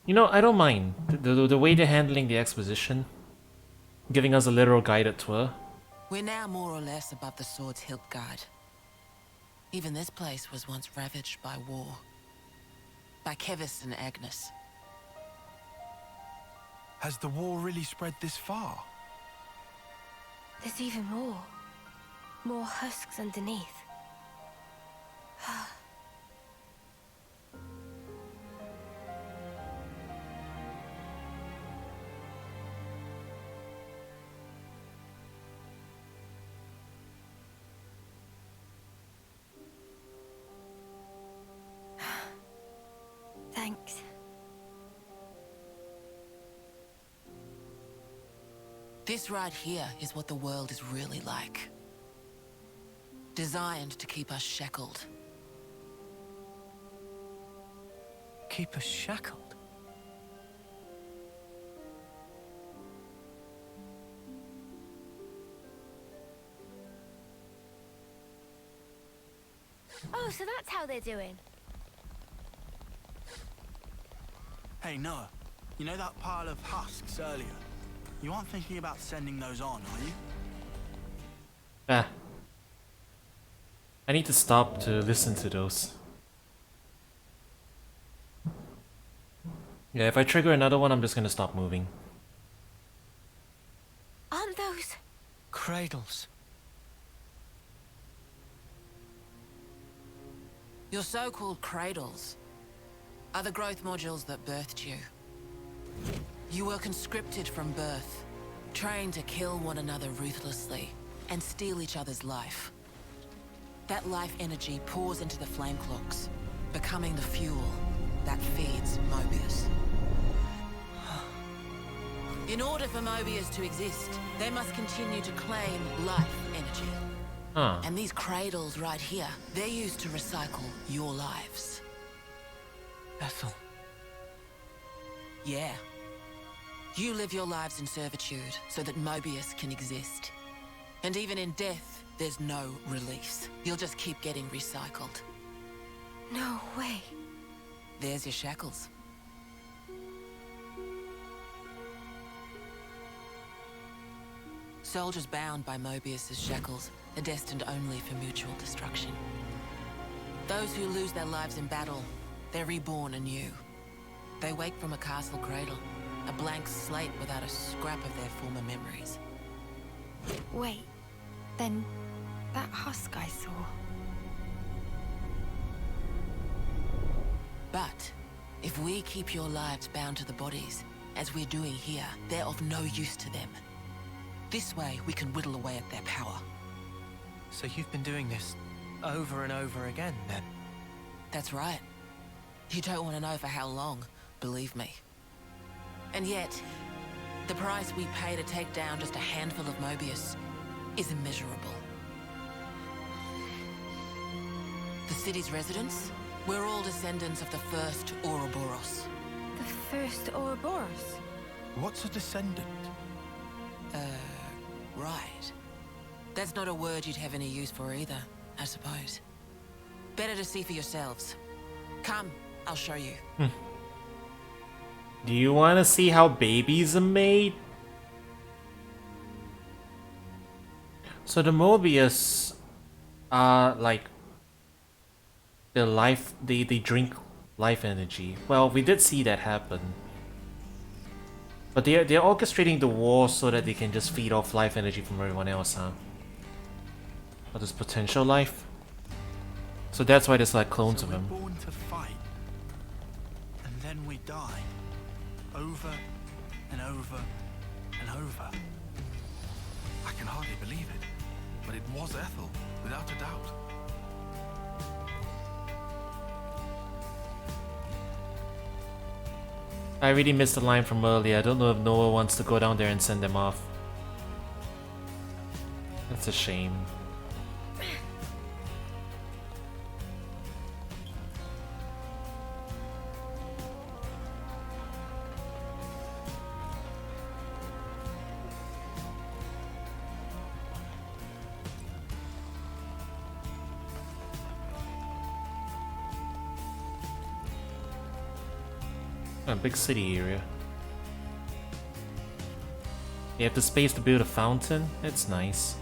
You know, I don't mind the way they're handling the exposition. Giving us a literal guided tour. We're now more or less above the Sword's hilt guard. Even this place was once ravaged by war. By Kevis and Agnes. Has the war really spread this far? There's even more. More husks underneath. Thanks. This right here is what the world is really like. Designed to keep us shackled. Keep us shackled? Oh, so that's how they're doing. Hey, Noah. You know that pile of husks earlier? You aren't thinking about sending those on, are you? Ah. I need to stop to listen to those. Yeah, if I trigger another one, I'm just gonna stop moving. Aren't those? Cradles. Your so-called cradles are the growth modules that birthed you. You were conscripted from birth, trained to kill one another ruthlessly and steal each other's life. That life energy pours into the flame clocks, becoming the fuel that feeds Mobius. In order for Mobius to exist, they must continue to claim life energy. Huh. And these cradles right here, they're used to recycle your lives. Ethel. Yeah. You live your lives in servitude so that Mobius can exist. And even in death, there's no release. You'll just keep getting recycled. No way. There's your shackles. Soldiers bound by Mobius's shackles are destined only for mutual destruction. Those who lose their lives in battle, they're reborn anew. They wake from a castle cradle, a blank slate without a scrap of their former memories. Wait, then that husk I saw. But if we keep your lives bound to the bodies, as we're doing here, they're of no use to them. This way, we can whittle away at their power. So you've been doing this over and over again, then? That's right. You don't want to know for how long, believe me. And yet, the price we pay to take down just a handful of Mobius is immeasurable. The city's residents, we're all descendants of the first Ouroboros. The first Ouroboros? What's a descendant? Right. That's not a word you'd have any use for either, I suppose. Better to see for yourselves. Come, I'll show you. Do you want to see how babies are made? So the Mobius are like the life, they drink life energy. Well, we did see that happen. But they're orchestrating the war so that they can just feed off life energy from everyone else, huh? Or this potential life. So that's why there's like clones of him. We're born to fight, and then we die, over and over and over. I can hardly believe it, but it was Ethel, without a doubt. I really missed the line from earlier. I don't know if Noah wants to go down there and send them off. That's a shame. A big city area. You have the space to build a fountain? It's nice.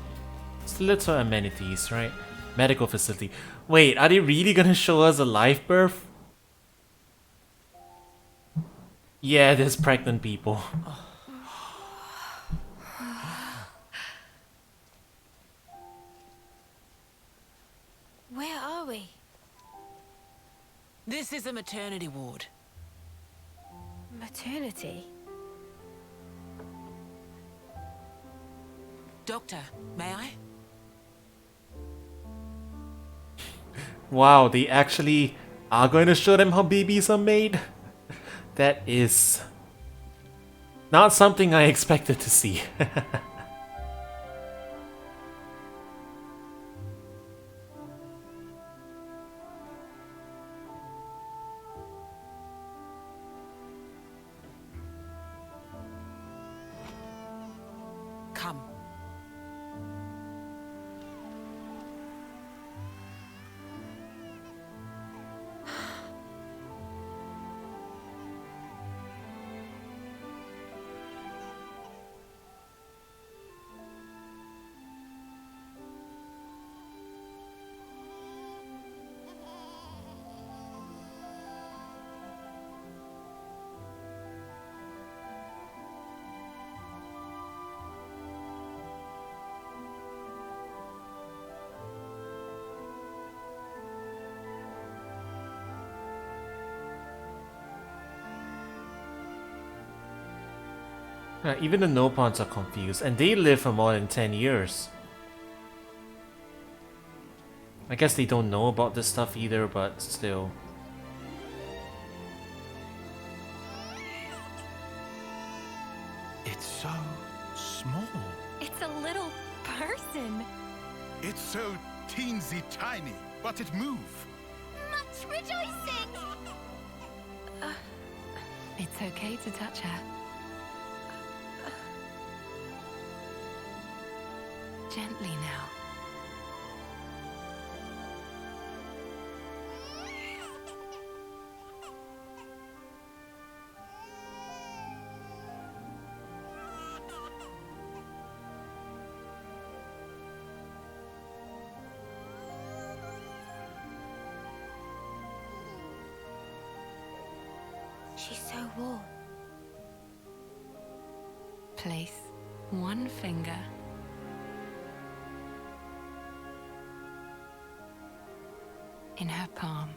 It's little amenities, right? Medical facility. Wait, are they really gonna show us a live birth? Yeah, there's pregnant people. Where are we? This is a maternity ward. Maternity? Doctor, may I? Wow, they actually are going to show them how babies are made? That is not something I expected to see. Come. Even the Nopons are confused, and they live for more than 10 years. I guess they don't know about this stuff either, but still. It's so small. It's a little person. It's so teensy tiny, but it moves. Much rejoicing! It's okay to touch her. Gently now. She's so warm. Place one finger in her palm.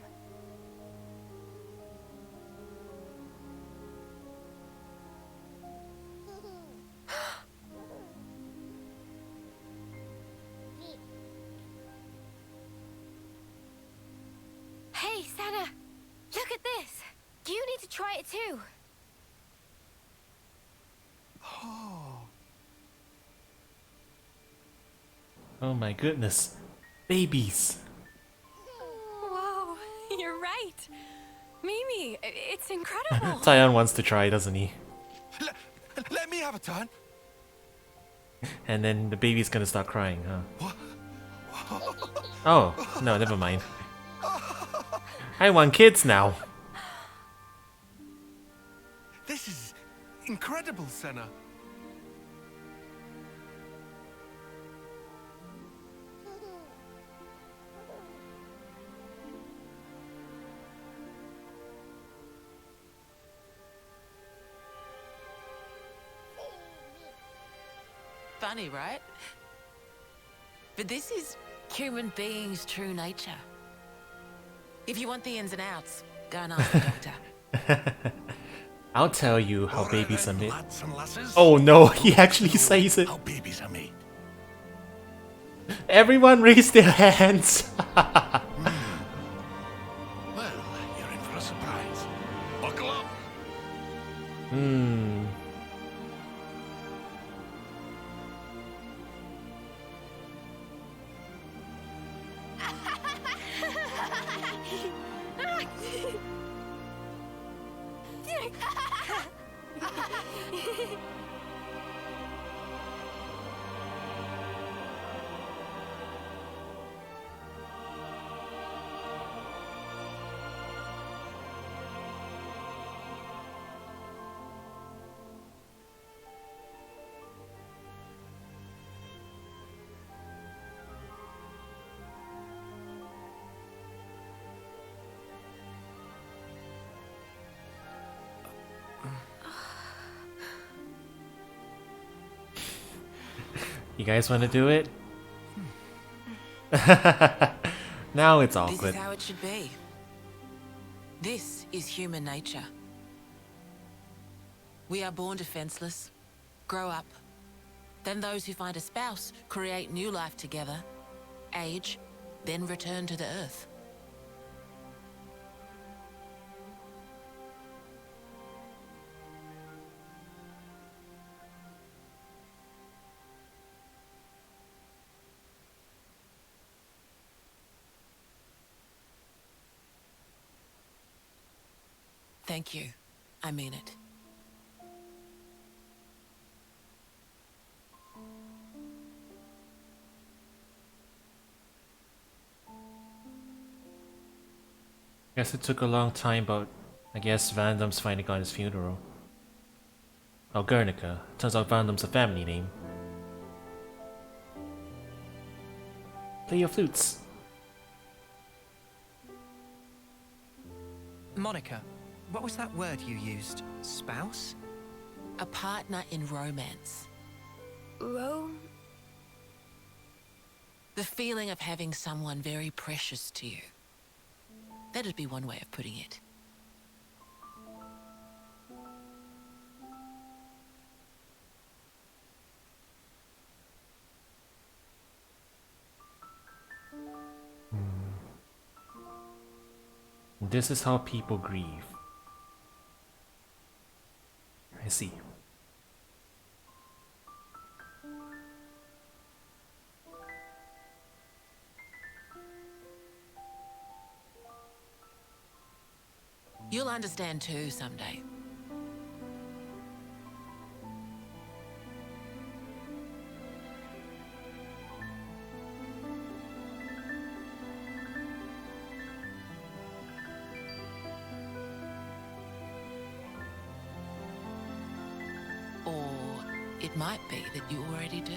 Hey, Sana! Look at this! You need to try it too! Oh my goodness. Babies. Whoa, you're right. Mimi, it's incredible. Tyon wants to try, doesn't he? Let me have a turn. And then the baby's gonna start crying, huh? Oh, no, never mind. I want kids now. This is incredible, Senna. Funny, right? But this is human beings' true nature. If you want the ins and outs, go and ask the doctor. I'll tell you how babies are made. Lads and lasses. Oh no, he actually says it. How babies are made. Everyone raise their hands. Well, you're in for a surprise. Buckle up. Hmm. You guys want to do it? Now it's awkward. This is how it should be. This is human nature. We are born defenseless, grow up. Then those who find a spouse create new life together, age, then return to the earth. Thank you. I mean it. Guess it took a long time, but I guess Vandom's finally got his funeral. Oh, Guernica. Turns out Vandom's a family name. Play your flutes. Monica, what was that word you used? Spouse? A partner in romance. Rome? The feeling of having someone very precious to you. That'd be one way of putting it. This is how people grieve. I see. You'll understand too someday. Or it might be that you already do.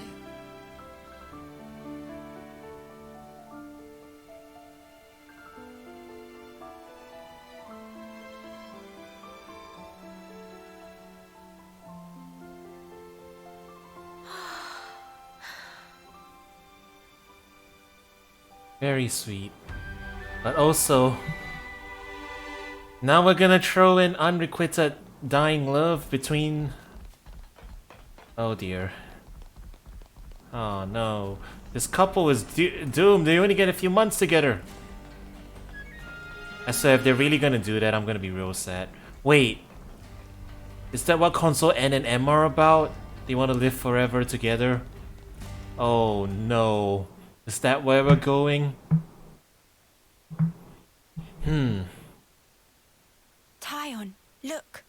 Very sweet. But also, now we're gonna throw in unrequited dying love between... Oh dear. Oh no. This couple is doomed. They only get a few months together. And so if they're really gonna do that, I'm gonna be real sad. Wait. Is that what Console N and M are about? They want to live forever together? Oh no. Is that where we're going? Tyon, look.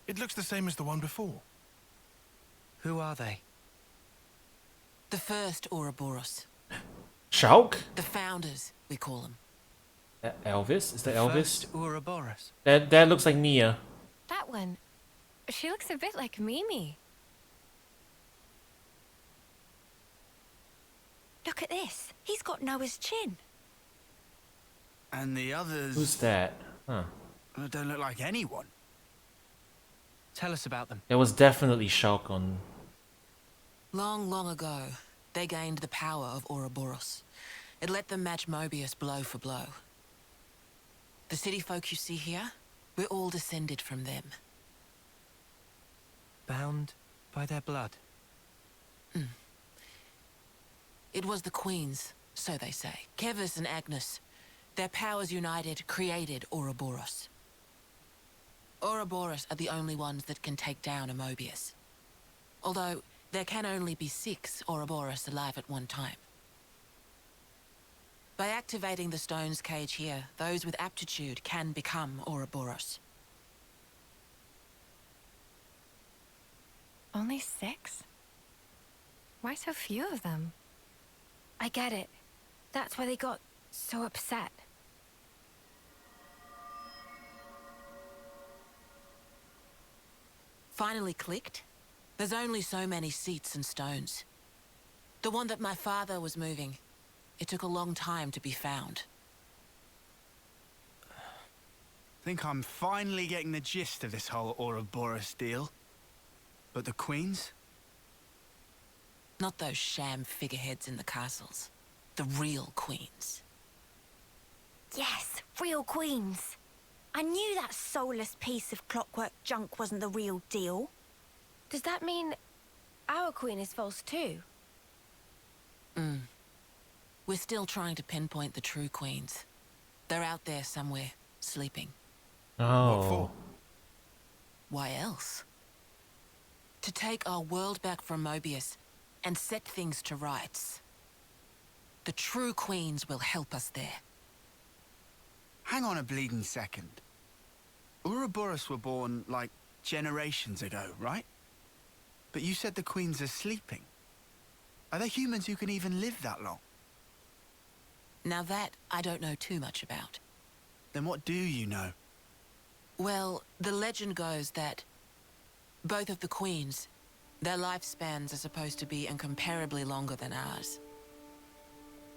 It looks the same as the one before. Who are they? The first Ouroboros. Shulk? The founders, we call them. Elvis? Is that Elvis? First Ouroboros. That looks like Nia. That one. She looks a bit like Mimi. Look at this. He's got Noah's chin. And the others... Who's that? Huh. Don't look like anyone. Tell us about them. There was definitely Shulk on... Long, long ago, they gained the power of Ouroboros. It let them match Mobius blow for blow. The city folk you see here, we're all descended from them. Bound by their blood. It was the queens, so they say. Kevis and Agnes. Their powers united created Ouroboros. Ouroboros are the only ones that can take down a Mobius. Although, there can only be 6 Ouroboros alive at one time. By activating the stone's cage here, those with aptitude can become Ouroboros. Only 6? Why so few of them? I get it. That's why they got so upset. Finally clicked? There's only so many seats and stones. The one that my father was moving, it took a long time to be found. Think I'm finally getting the gist of this whole Ouroboros deal. But the queens? Not those sham figureheads in the castles. The real queens. Yes, real queens. I knew that soulless piece of clockwork junk wasn't the real deal. Does that mean our queen is false too? We're still trying to pinpoint the true queens. They're out there somewhere, sleeping. Oh. What for? Why else? To take our world back from Mobius and set things to rights. The true queens will help us there. Hang on a bleeding second. Ouroboros were born, like, generations ago, right? But you said the queens are sleeping. Are there humans who can even live that long? Now that, I don't know too much about. Then what do you know? Well, the legend goes that both of the queens, their lifespans are supposed to be incomparably longer than ours.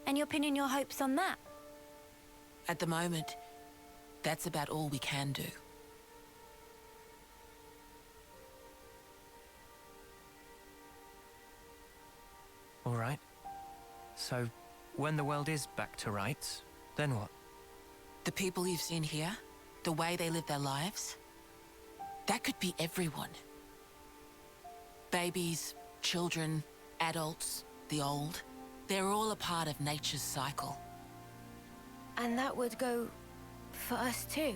And you're pinning your hopes on that? At the moment, that's about all we can do. All right. So, when the world is back to rights, then what? The people you've seen here, the way they live their lives, that could be everyone. Babies, children, adults, the old, they're all a part of nature's cycle. And that would go for us too?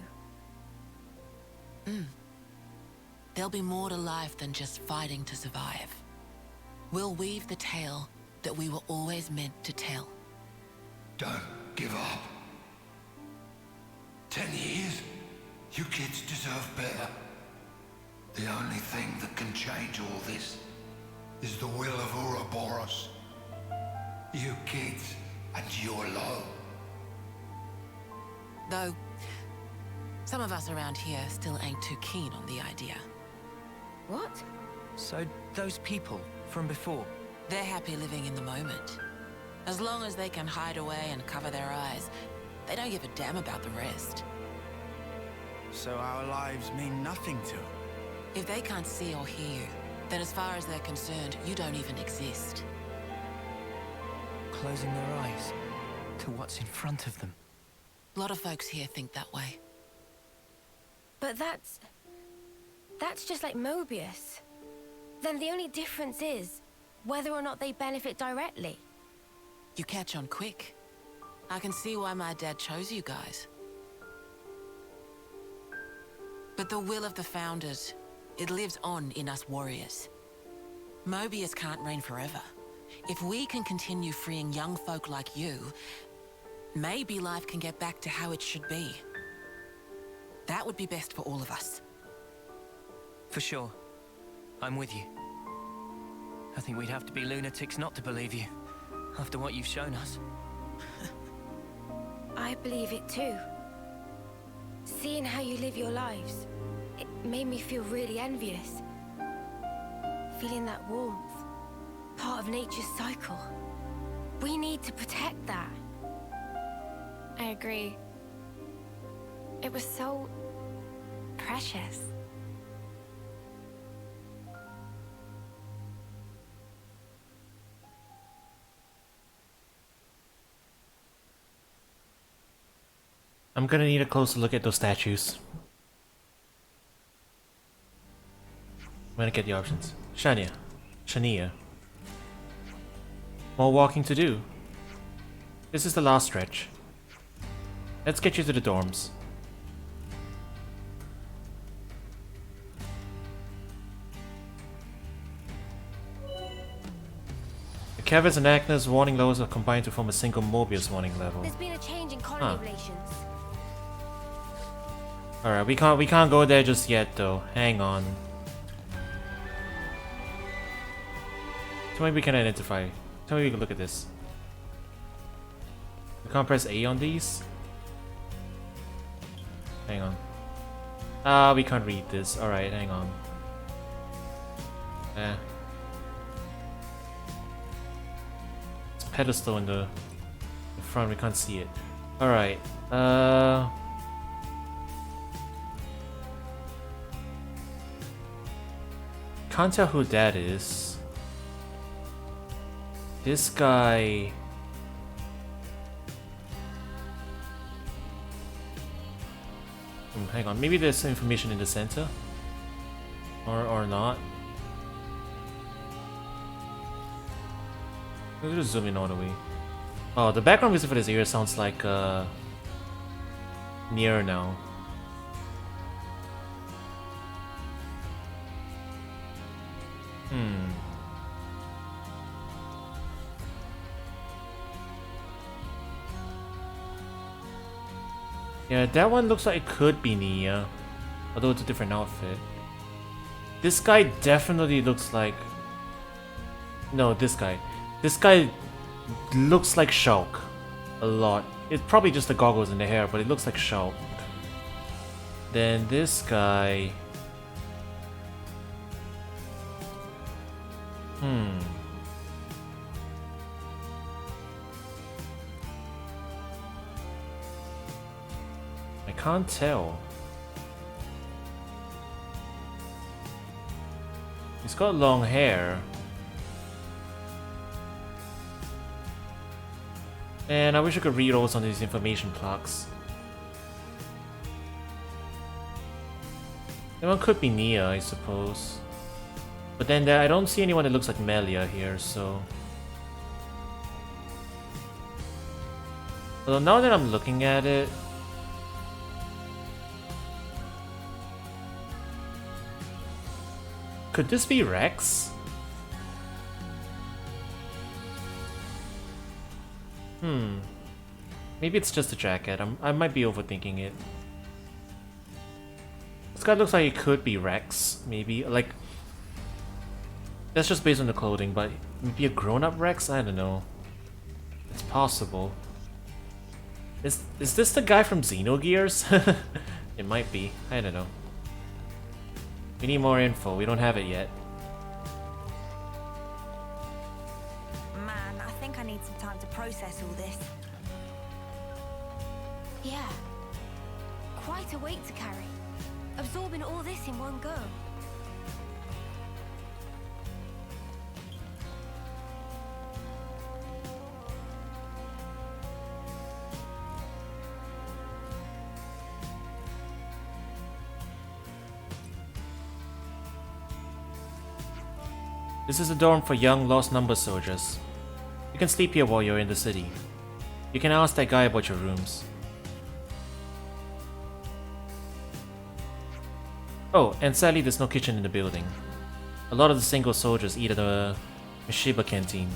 There'll be more to life than just fighting to survive. We'll weave the tale that we were always meant to tell. Don't give up. 10 years? You kids deserve better. The only thing that can change all this is the will of Ouroboros. You kids and your alone. Though, some of us around here still ain't too keen on the idea. What? So, those people from before? They're happy living in the moment. As long as they can hide away and cover their eyes, they don't give a damn about the rest. So our lives mean nothing to them? If they can't see or hear you, then as far as they're concerned, you don't even exist. Closing their eyes? to what's in front of them. A lot of folks here think that way. But that's just like Mobius. Then the only difference is whether or not they benefit directly. You catch on quick. I can see why my dad chose you guys. But the will of the Founders, it lives on in us warriors. Mobius can't reign forever. If we can continue freeing young folk like you, maybe life can get back to how it should be. That would be best for all of us. For sure. I'm with you. I think we'd have to be lunatics not to believe you, after what you've shown us. I believe it too. Seeing how you live your lives, it made me feel really envious. Feeling that warmth, part of nature's cycle. We need to protect that. I agree. It was so precious. I'm gonna need a closer look at those statues. I'm gonna get the options. Shania. More walking to do. This is the last stretch. Let's get you to the dorms. The Kevis and Agnes warning levels are combined to form a single Mobius warning level. There's been a change in colony relations. Alright, we can't go there just yet though. Hang on. Tell me we can identify. Tell me we can look at this. We can't press A on these? Hang on. We can't read this. Alright, hang on. It's a pedestal in the front, we can't see it. Alright, can't tell who that is. This guy... hang on, maybe there's information in the center? Or not? Let's just zoom in all the way. Oh, the background music for this area sounds like near now. Yeah, that one looks like it could be Nia, although it's a different outfit. This guy definitely looks like... No, this guy. This guy looks like Shulk a lot. It's probably just the goggles and the hair, but it looks like Shulk. Then this guy... I can't tell. He's got long hair. And I wish I could read all some of these information plaques. That one could be Nia, I suppose. But then I don't see anyone that looks like Melia here, so... Although now that I'm looking at it... Could this be Rex? Maybe it's just a jacket. I might be overthinking it. This guy looks like it could be Rex, maybe. Like... That's just based on the clothing, but maybe a grown-up Rex? I don't know. It's possible. Is this the guy from Xenogears? It might be. I don't know. We need more info. We don't have it yet. Man, I think I need some time to process all this. Yeah. Quite a weight to carry. Absorbing all this in one go. This is a dorm for young Lost Number soldiers. You can sleep here while you're in the city. You can ask that guy about your rooms. Oh, and sadly there's no kitchen in the building. A lot of the single soldiers eat at the Mishiba canteen.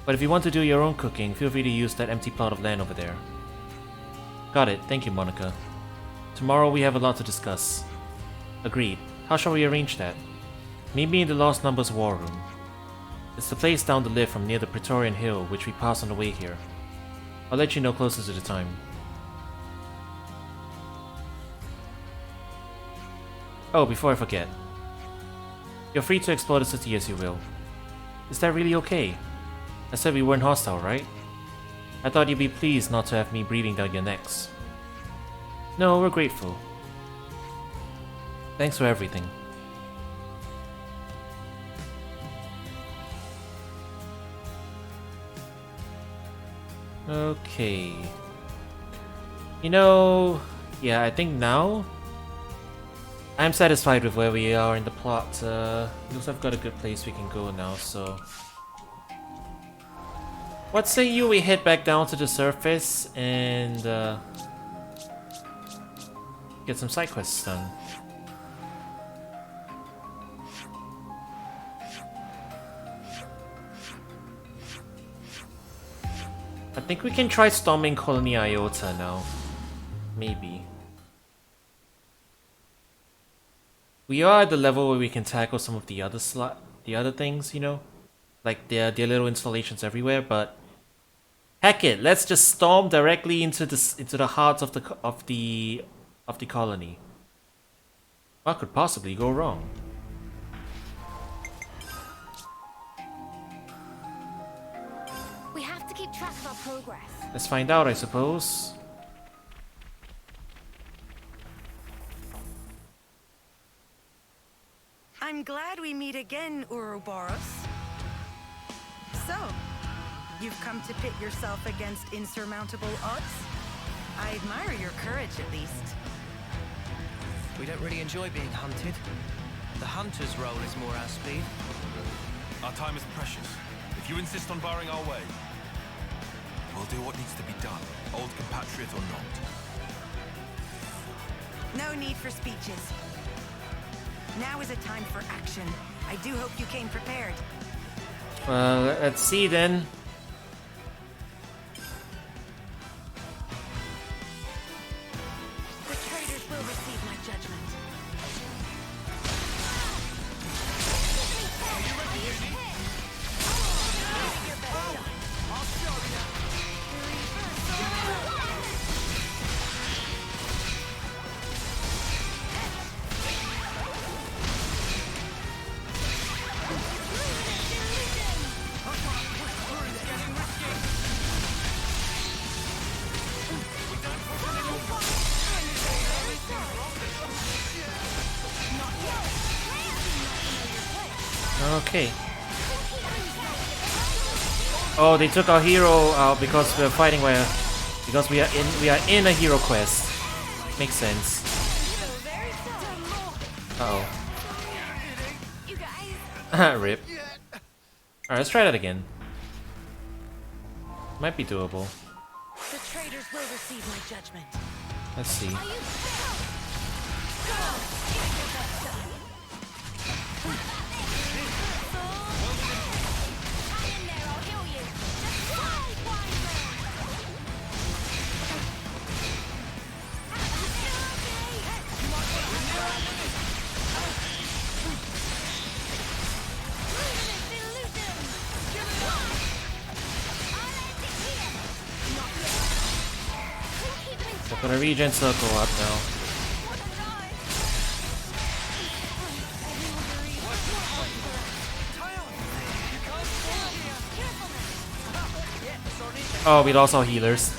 But if you want to do your own cooking, feel free to use that empty plot of land over there. Got it, thank you, Monica. Tomorrow we have a lot to discuss. Agreed. How shall we arrange that? Meet me in the Lost Numbers War Room. It's the place down the lift from near the Praetorian Hill, which we pass on the way here. I'll let you know closer to the time. Oh, before I forget. You're free to explore the city as you will. Is that really okay? I said we weren't hostile, right? I thought you'd be pleased not to have me breathing down your necks. No, we're grateful. Thanks for everything. Okay. You know, yeah, I think now I'm satisfied with where we are in the plot. Looks like I've got a good place we can go now, so what say you we head back down to the surface and get some side quests done. I think we can try storming Colony Iota now. Maybe. We are at the level where we can tackle some of the other things, you know? Like there are little installations everywhere, but heck it, let's just storm directly into the heart of the colony. What could possibly go wrong? We have to keep track of our progress. Let's find out, I suppose. I'm glad we meet again, Ouroboros. So, you've come to pit yourself against insurmountable odds? I admire your courage, at least. We don't really enjoy being hunted. The hunter's role is more our speed. Our time is precious. If you insist on barring our way, we'll do what needs to be done, old compatriot or not. No need for speeches. Now is a time for action. I do hope you came prepared. Well, let's see then. The traitors will receive my judgment. Okay. Oh, they took our hero out because we're fighting because we are in a hero quest. Makes sense. Uh oh. Rip. Alright, let's try that again. Might be doable. The traitors will receive my judgment. Let's see. We're gonna regen circle up now. Oh, we lost our healers.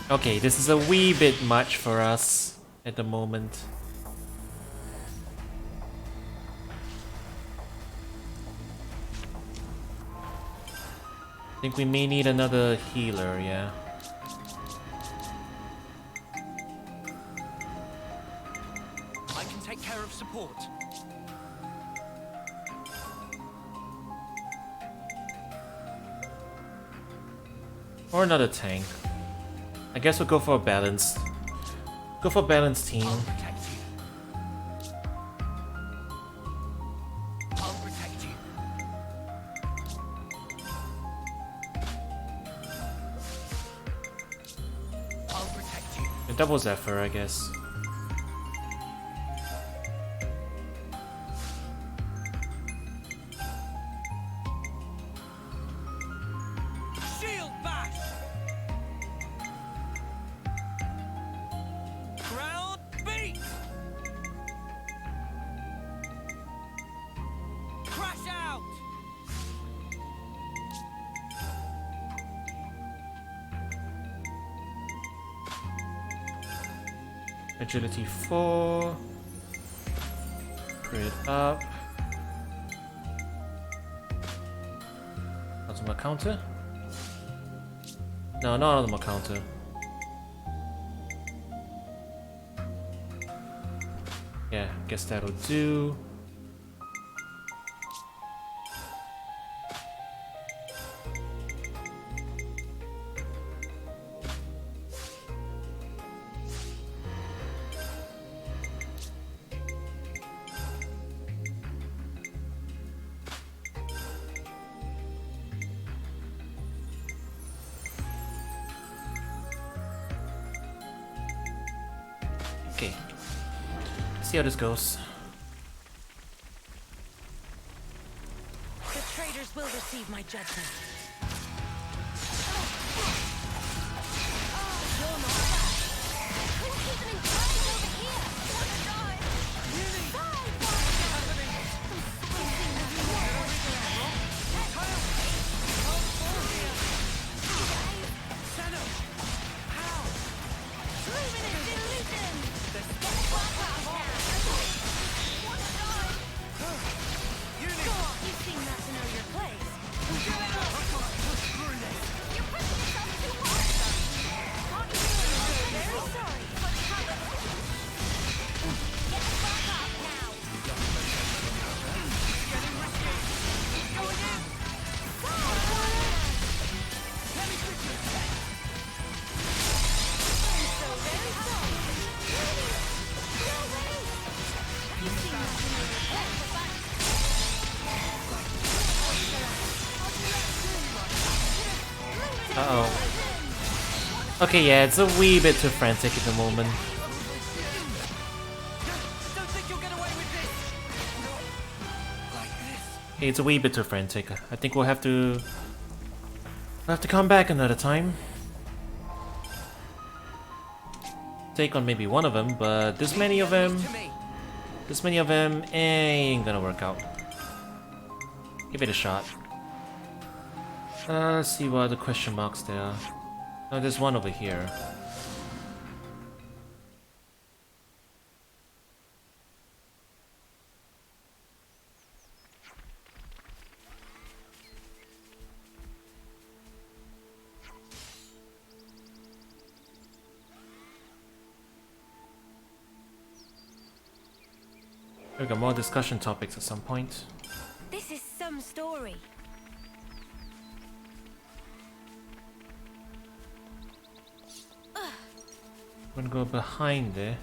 Okay, this is a wee bit much for us at the moment. I think we may need another healer, yeah. take care of support. Or another tank. I guess we'll go for a balance. Go for a balanced team. I'll protect you. I'll protect you. I'll protect you. A double Zephyr, I guess. Shield bash! Ground beat! Crash out! Agility 4. Crit up. Ultimate counter? No, not ultimate counter. Yeah, guess that'll do. Okay. See how this goes. The traitors will receive my judgment. Uh-oh. Okay, yeah, it's a wee bit too frantic at the moment. Okay, it's a wee bit too frantic. I think we'll have to come back another time. Take on maybe one of them, but this many of them ain't gonna work out. Give it a shot. Let's see what other question marks there are. Oh, there's one over here. We got more discussion topics at some point. This is some story. I'm gonna go behind there.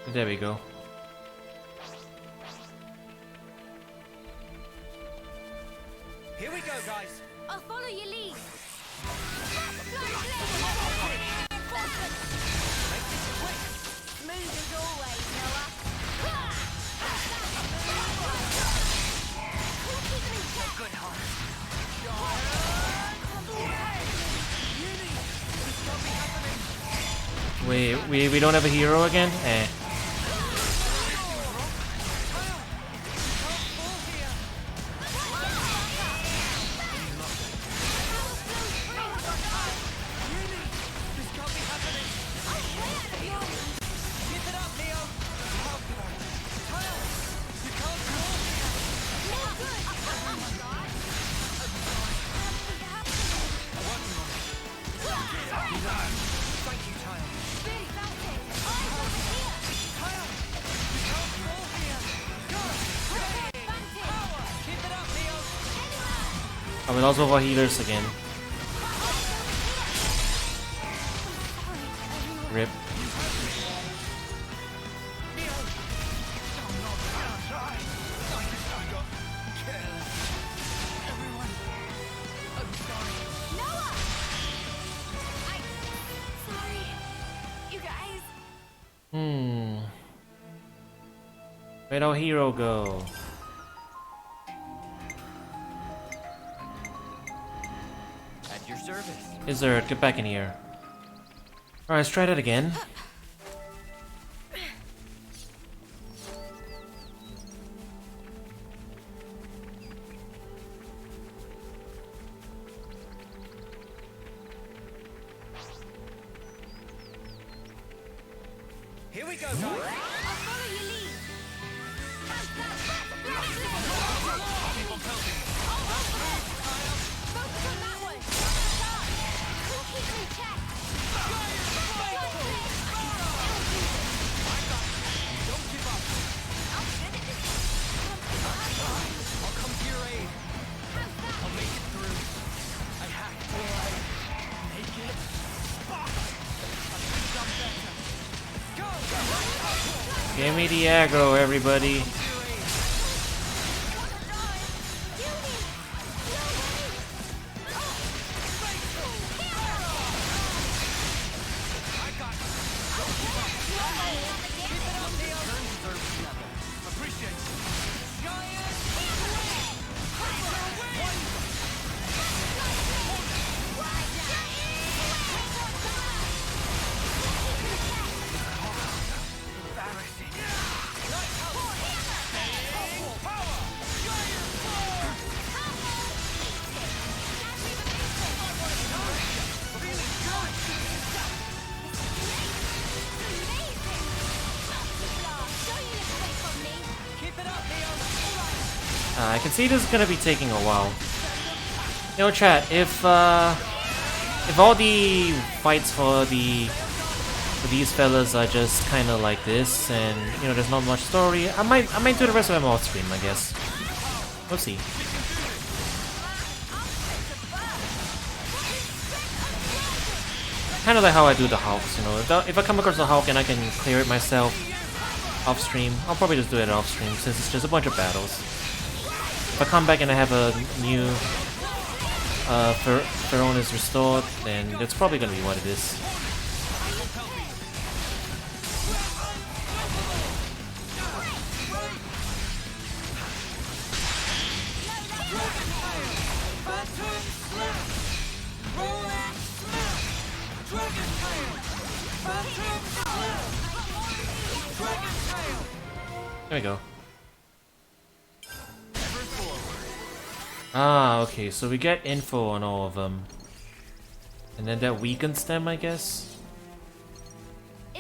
There we go. Here we go, guys. I'll follow your lead. Smooth as always, Noah. Good heart. We don't have a hero again? Eh. Oh, we lost all of our healers again. Rip. Where'd our hero go? At your service. Izzard, get back in here. Alright, let's try that again. Here we go, guys. Give me the aggro, everybody. I can see this is gonna be taking a while. You know, chat, if all the fights for these fellas are just kind of like this, and you know, there's not much story, I might do the rest of them off stream, I guess. We'll see. Kind of like how I do the Hulks, you know. If I come across a Hulk and I can clear it myself off stream, I'll probably just do it off stream since it's just a bunch of battles. If I come back and I have a new Pharaoh is restored, then that's probably gonna be what it is. There we go. Ah, okay, so we get info on all of them. And then that weakens them, I guess?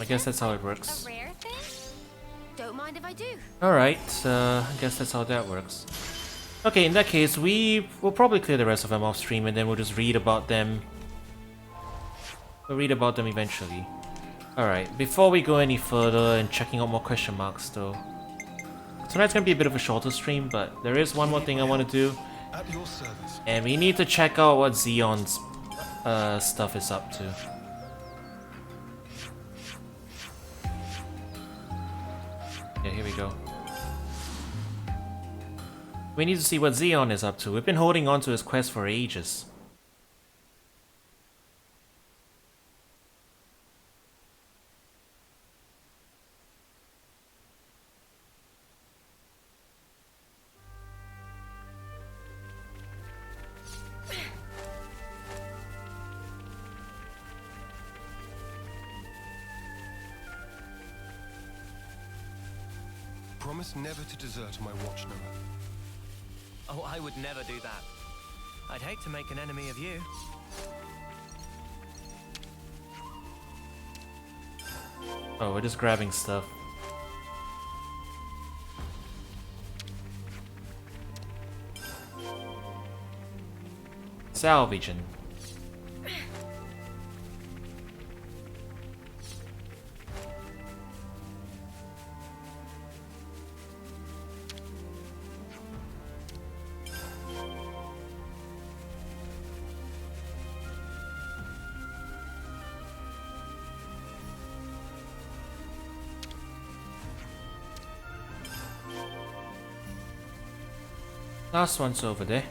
I guess that's how it works. A rare thing? Don't mind if I do. Alright, I guess that's how that works. Okay, in that case, we will probably clear the rest of them off stream and then we'll just read about them. We'll read about them eventually. Alright, before we go any further and checking out more question marks though. Tonight's gonna be a bit of a shorter stream, but there is one more thing I want to do. At your service. And we need to check out what Xeon's stuff is up to. Yeah, here we go. We need to see what Xeon is up to. We've been holding on to his quest for ages. Promise never to desert my watch, Noah. Oh, I would never do that. I'd hate to make an enemy of you. Oh, we're just grabbing stuff. Salvaging. Last one's over there.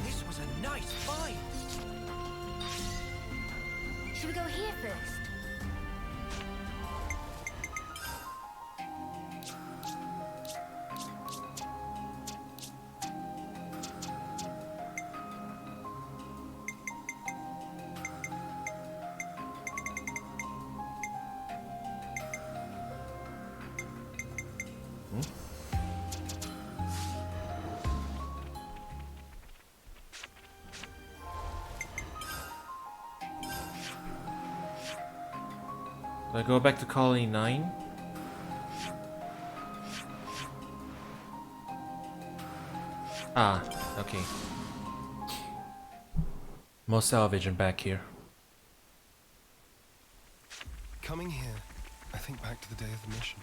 This was a nice find. Should we go here first? Do I go back to Colony 9? Ah, okay. More salvage and back here. Coming here, I think back to the day of the mission.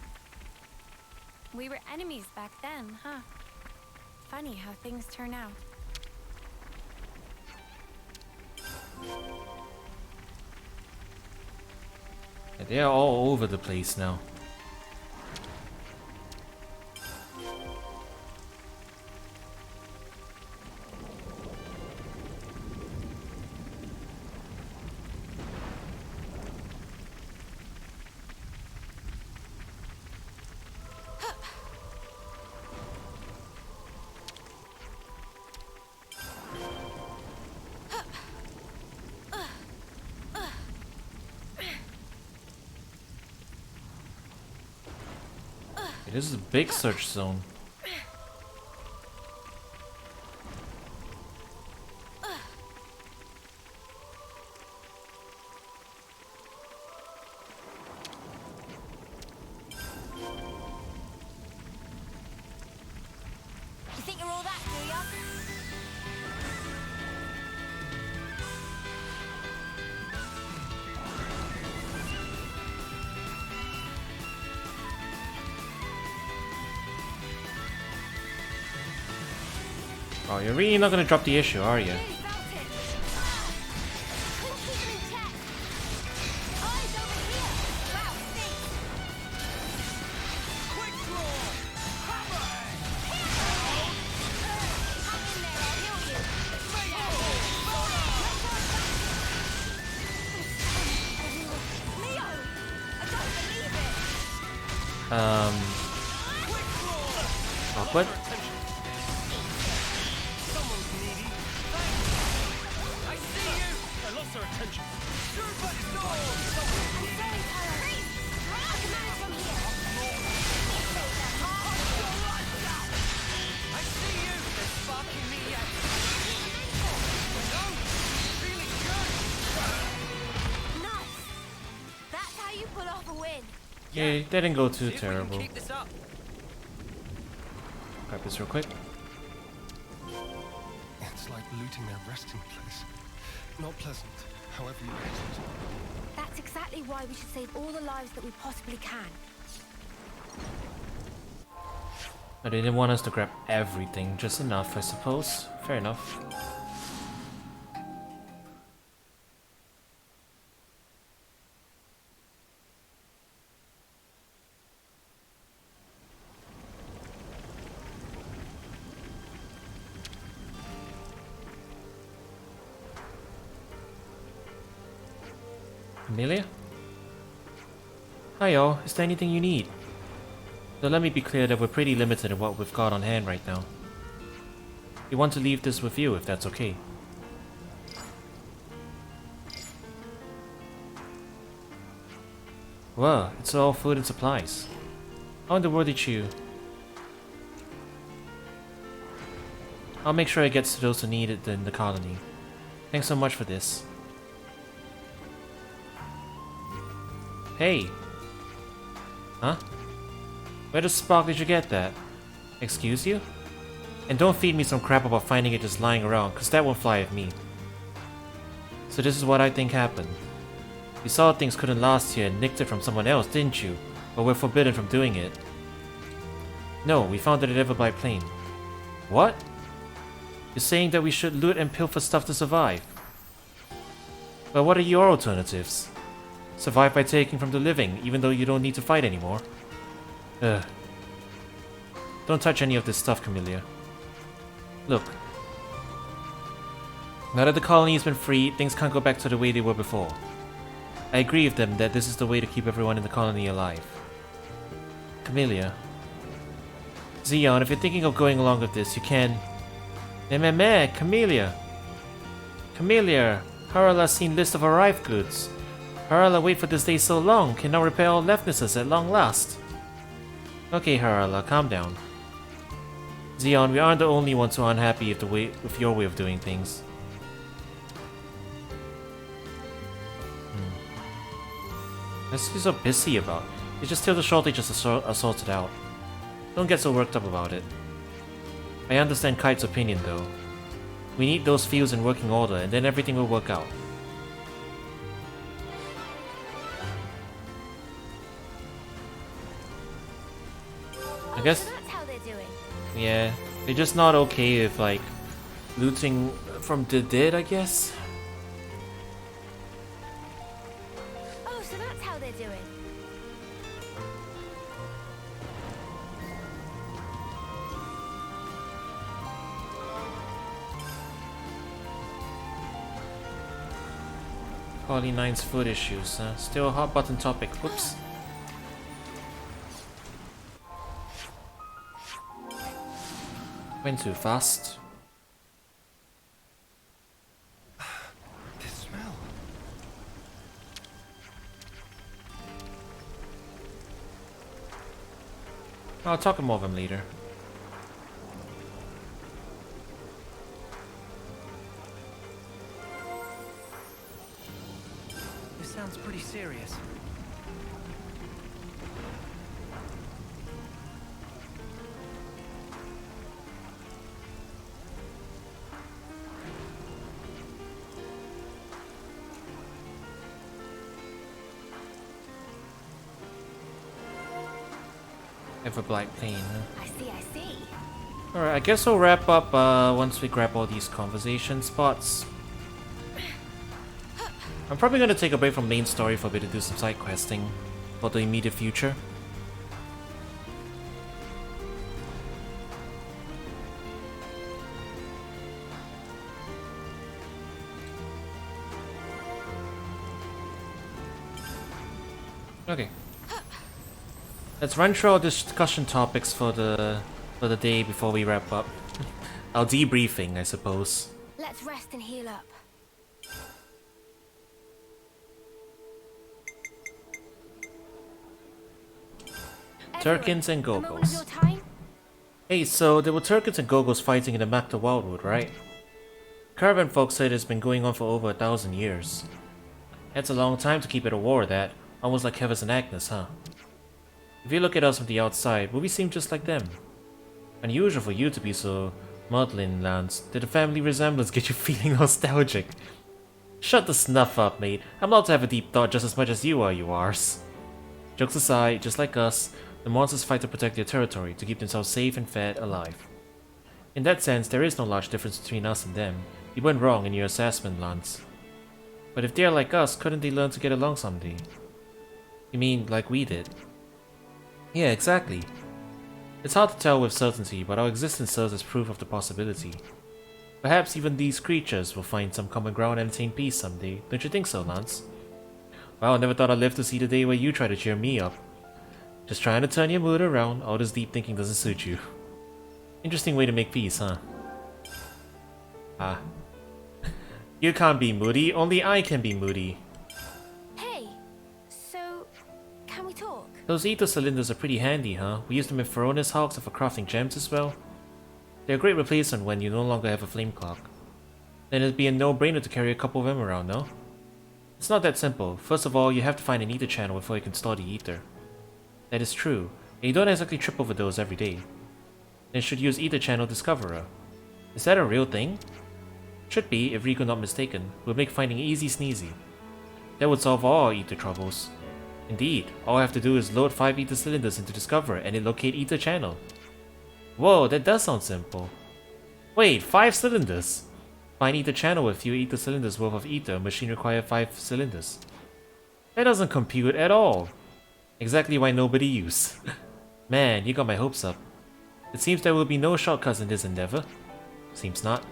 We were enemies back then, huh? Funny how things turn out. Yeah, they're all over the place now. This is a big search zone. You think you're all that, do ya? Oh, you're really not gonna drop the issue, are you? Awkward. That's how you pull off a win. Yeah, it didn't go too terrible. Keep this up. Grab this real quick. It's like looting their resting place. Not pleasant, however you get it. That's exactly why we should save all the lives that we possibly can. But they didn't want us to grab everything, just enough, I suppose. Fair enough. Amelia? Hi y'all, is there anything you need? So let me be clear that we're pretty limited in what we've got on hand right now. We want to leave this with you if that's okay. Well, it's all food and supplies. How in the world did you... I'll make sure it gets to those who need it in the colony. Thanks so much for this. Hey! Huh? Where the spark did you get that? Excuse you? And don't feed me some crap about finding it just lying around, cause that won't fly with me. So this is what I think happened. You saw things couldn't last here and nicked it from someone else, didn't you? But we're forbidden from doing it. No, we found it at Everblight Plain. What? You're saying that we should loot and pilfer stuff to survive? But what are your alternatives? Survive by taking from the living, even though you don't need to fight anymore? Ugh. Don't touch any of this stuff, Camellia. Look. Now that the colony has been freed, things can't go back to the way they were before. I agree with them that this is the way to keep everyone in the colony alive. Camellia. Xeon, if you're thinking of going along with this, you can... Meh, Camellia! Camellia! Harala seen list of arrived goods. Harala wait for this day so long, can now repair all leftnesses at long last. Okay, Harala, calm down. Xeon, we aren't the only ones who are unhappy with your way of doing things. What's he so busy about? It's just till the shortages are sorted out. Don't get so worked up about it. I understand Kite's opinion though. We need those fields in working order and then everything will work out. I guess... So that's how they're doing. Yeah, they're just not okay with like looting from the dead, I guess. Oh, so that's how they're doing. Colony 9's food issues, still a hot button topic. Whoops. Went too fast. The smell. I'll talk more of them later. This sounds pretty serious. Everblight Plain, huh? I see. Alright, I guess we'll wrap up once we grab all these conversation spots. I'm probably gonna take a break from main story for a bit to do some side questing for the immediate future. Okay. Let's run through our discussion topics for the day before we wrap up. Our debriefing, I suppose. Let's rest and heal up. Turkins and A moment of your Gogos. time? Hey, so there were Turkins and Gogos fighting in the Makta Wildwood, right? Caravan folks said it's been going on for over 1,000 years. That's a long time to keep at a war, that. Almost like Heavis and Agnes, huh? If you look at us from the outside, will we seem just like them? Unusual for you to be so maudlin, Lance. Did the family resemblance get you feeling nostalgic? Shut the snuff up, mate. I'm allowed to have a deep thought just as much as you are, you arse. Jokes aside, just like us, the monsters fight to protect their territory, to keep themselves safe and fed, alive. In that sense, there is no large difference between us and them. You weren't wrong in your assessment, Lance. But if they're like us, couldn't they learn to get along someday? You mean, like we did? Yeah, exactly. It's hard to tell with certainty, but our existence serves as proof of the possibility. Perhaps even these creatures will find some common ground and attain peace someday, don't you think so, Lance? Well, I never thought I'd live to see the day where you try to cheer me up. Just trying to turn your mood around, all this deep thinking doesn't suit you. Interesting way to make peace, huh? Ah. You can't be moody, only I can be moody. Hey, so can we talk? Those ether cylinders are pretty handy, huh? We use them in Feronis Hogs and for crafting gems as well. They're a great replacement when you no longer have a flame clock. Then it'd be a no-brainer to carry a couple of them around, no? It's not that simple. First of all, you have to find an ether channel before you can store the ether. That is true, and you don't exactly trip over those every day. Then you should use Ether Channel Discoverer. Is that a real thing? Should be, if Rico not mistaken. Would make finding easy sneezy. That would solve all our ether troubles. Indeed, all I have to do is load 5 ether cylinders into Discoverer and it locate ether channel. Whoa, that does sound simple. Wait, 5 cylinders? Find ether channel with few ether cylinders worth of ether. Machine require 5 cylinders. That doesn't compute at all. Exactly why nobody use. Man, you got my hopes up. It seems there will be no shortcuts in this endeavor. Seems not.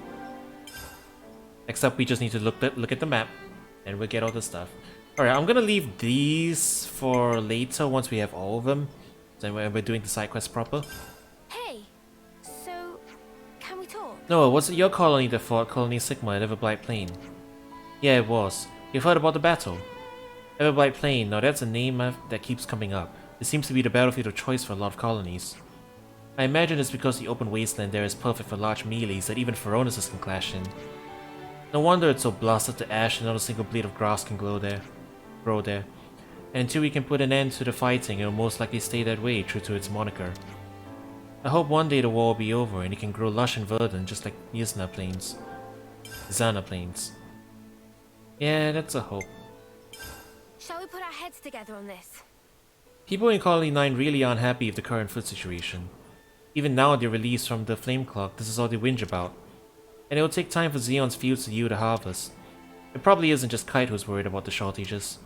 Except we just need to look at the map, and we'll get all the stuff. Alright, I'm gonna leave these for later once we have all of them. Then we're doing the side quest proper. Hey, so can we talk? No, was it your colony that fought Colony Sigma at Everblight Plain? Yeah, it was. You've heard about the battle? Everblight Plain, now that's a name that keeps coming up. It seems to be the battlefield of choice for a lot of colonies. I imagine it's because the open wasteland there is perfect for large melees that even Phoroneses can clash in. No wonder it's so blasted to ash and not a single blade of grass can grow there. And until we can put an end to the fighting, it will most likely stay that way, true to its moniker. I hope one day the war will be over and it can grow lush and verdant just like the Zana Plains. Yeah, that's a hope. Shall we put our heads together on this? People in Colony 9 really aren't happy with the current food situation. Even now they're released from the flame clock, this is all they whinge about. And it will take time for Xeon's fields to yield a harvest. It probably isn't just Kite who's worried about the shortages.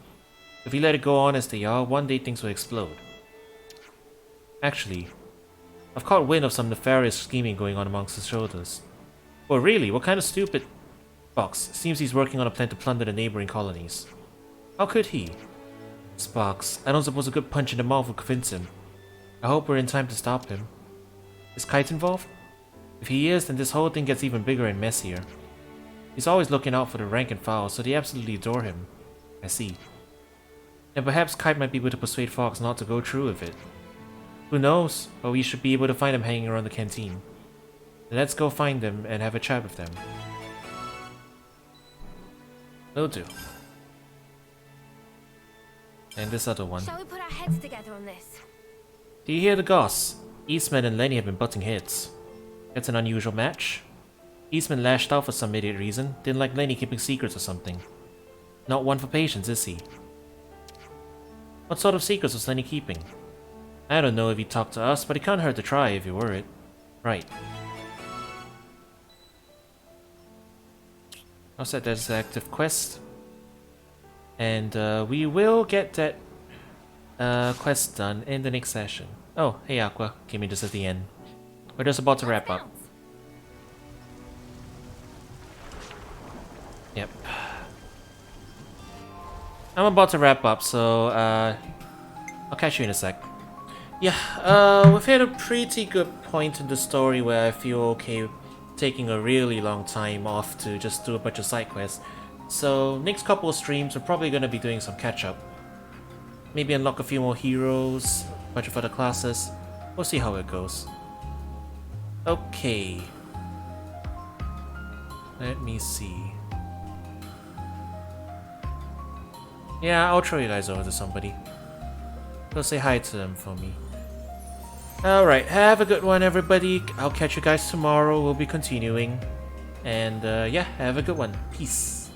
If we let it go on as they are, one day things will explode. Actually, I've caught wind of some nefarious scheming going on amongst his shoulders. Oh really? What kind of stupid... Fox, seems he's working on a plan to plunder the neighboring colonies. How could he? Sparks, I don't suppose a good punch in the mouth will convince him. I hope we're in time to stop him. Is Kite involved? If he is, then this whole thing gets even bigger and messier. He's always looking out for the rank and file, so they absolutely adore him. I see. And perhaps Kite might be able to persuade Fox not to go through with it. Who knows, but we should be able to find him hanging around the canteen. Let's go find them and have a chat with them. Will do. And this other one. Shall we put our heads together on this? Do you hear the goss? Eastman and Lenny have been butting heads. That's an unusual match. Eastman lashed out for some idiot reason, didn't like Lenny keeping secrets or something. Not one for patience, is he? What sort of secrets was Lenny keeping? I don't know if he talked to us, but it can't hurt to try if you were it. Right. I'll set that as an active quest. And we will get that quest done in the next session. Oh, hey Aqua, came in just at the end. We're just about to wrap up. Yep. I'm about to wrap up, so I'll catch you in a sec. Yeah, we've hit a pretty good point in the story where I feel okay taking a really long time off to just do a bunch of side quests. So next couple of streams we're probably going to be doing some catch up. Maybe unlock a few more heroes, a bunch of other classes. We'll see how it goes. Okay. Let me see. Yeah, I'll throw you guys over to somebody. Go say hi to them for me. Alright, have a good one everybody. I'll catch you guys tomorrow. We'll be continuing. And yeah, have a good one. Peace.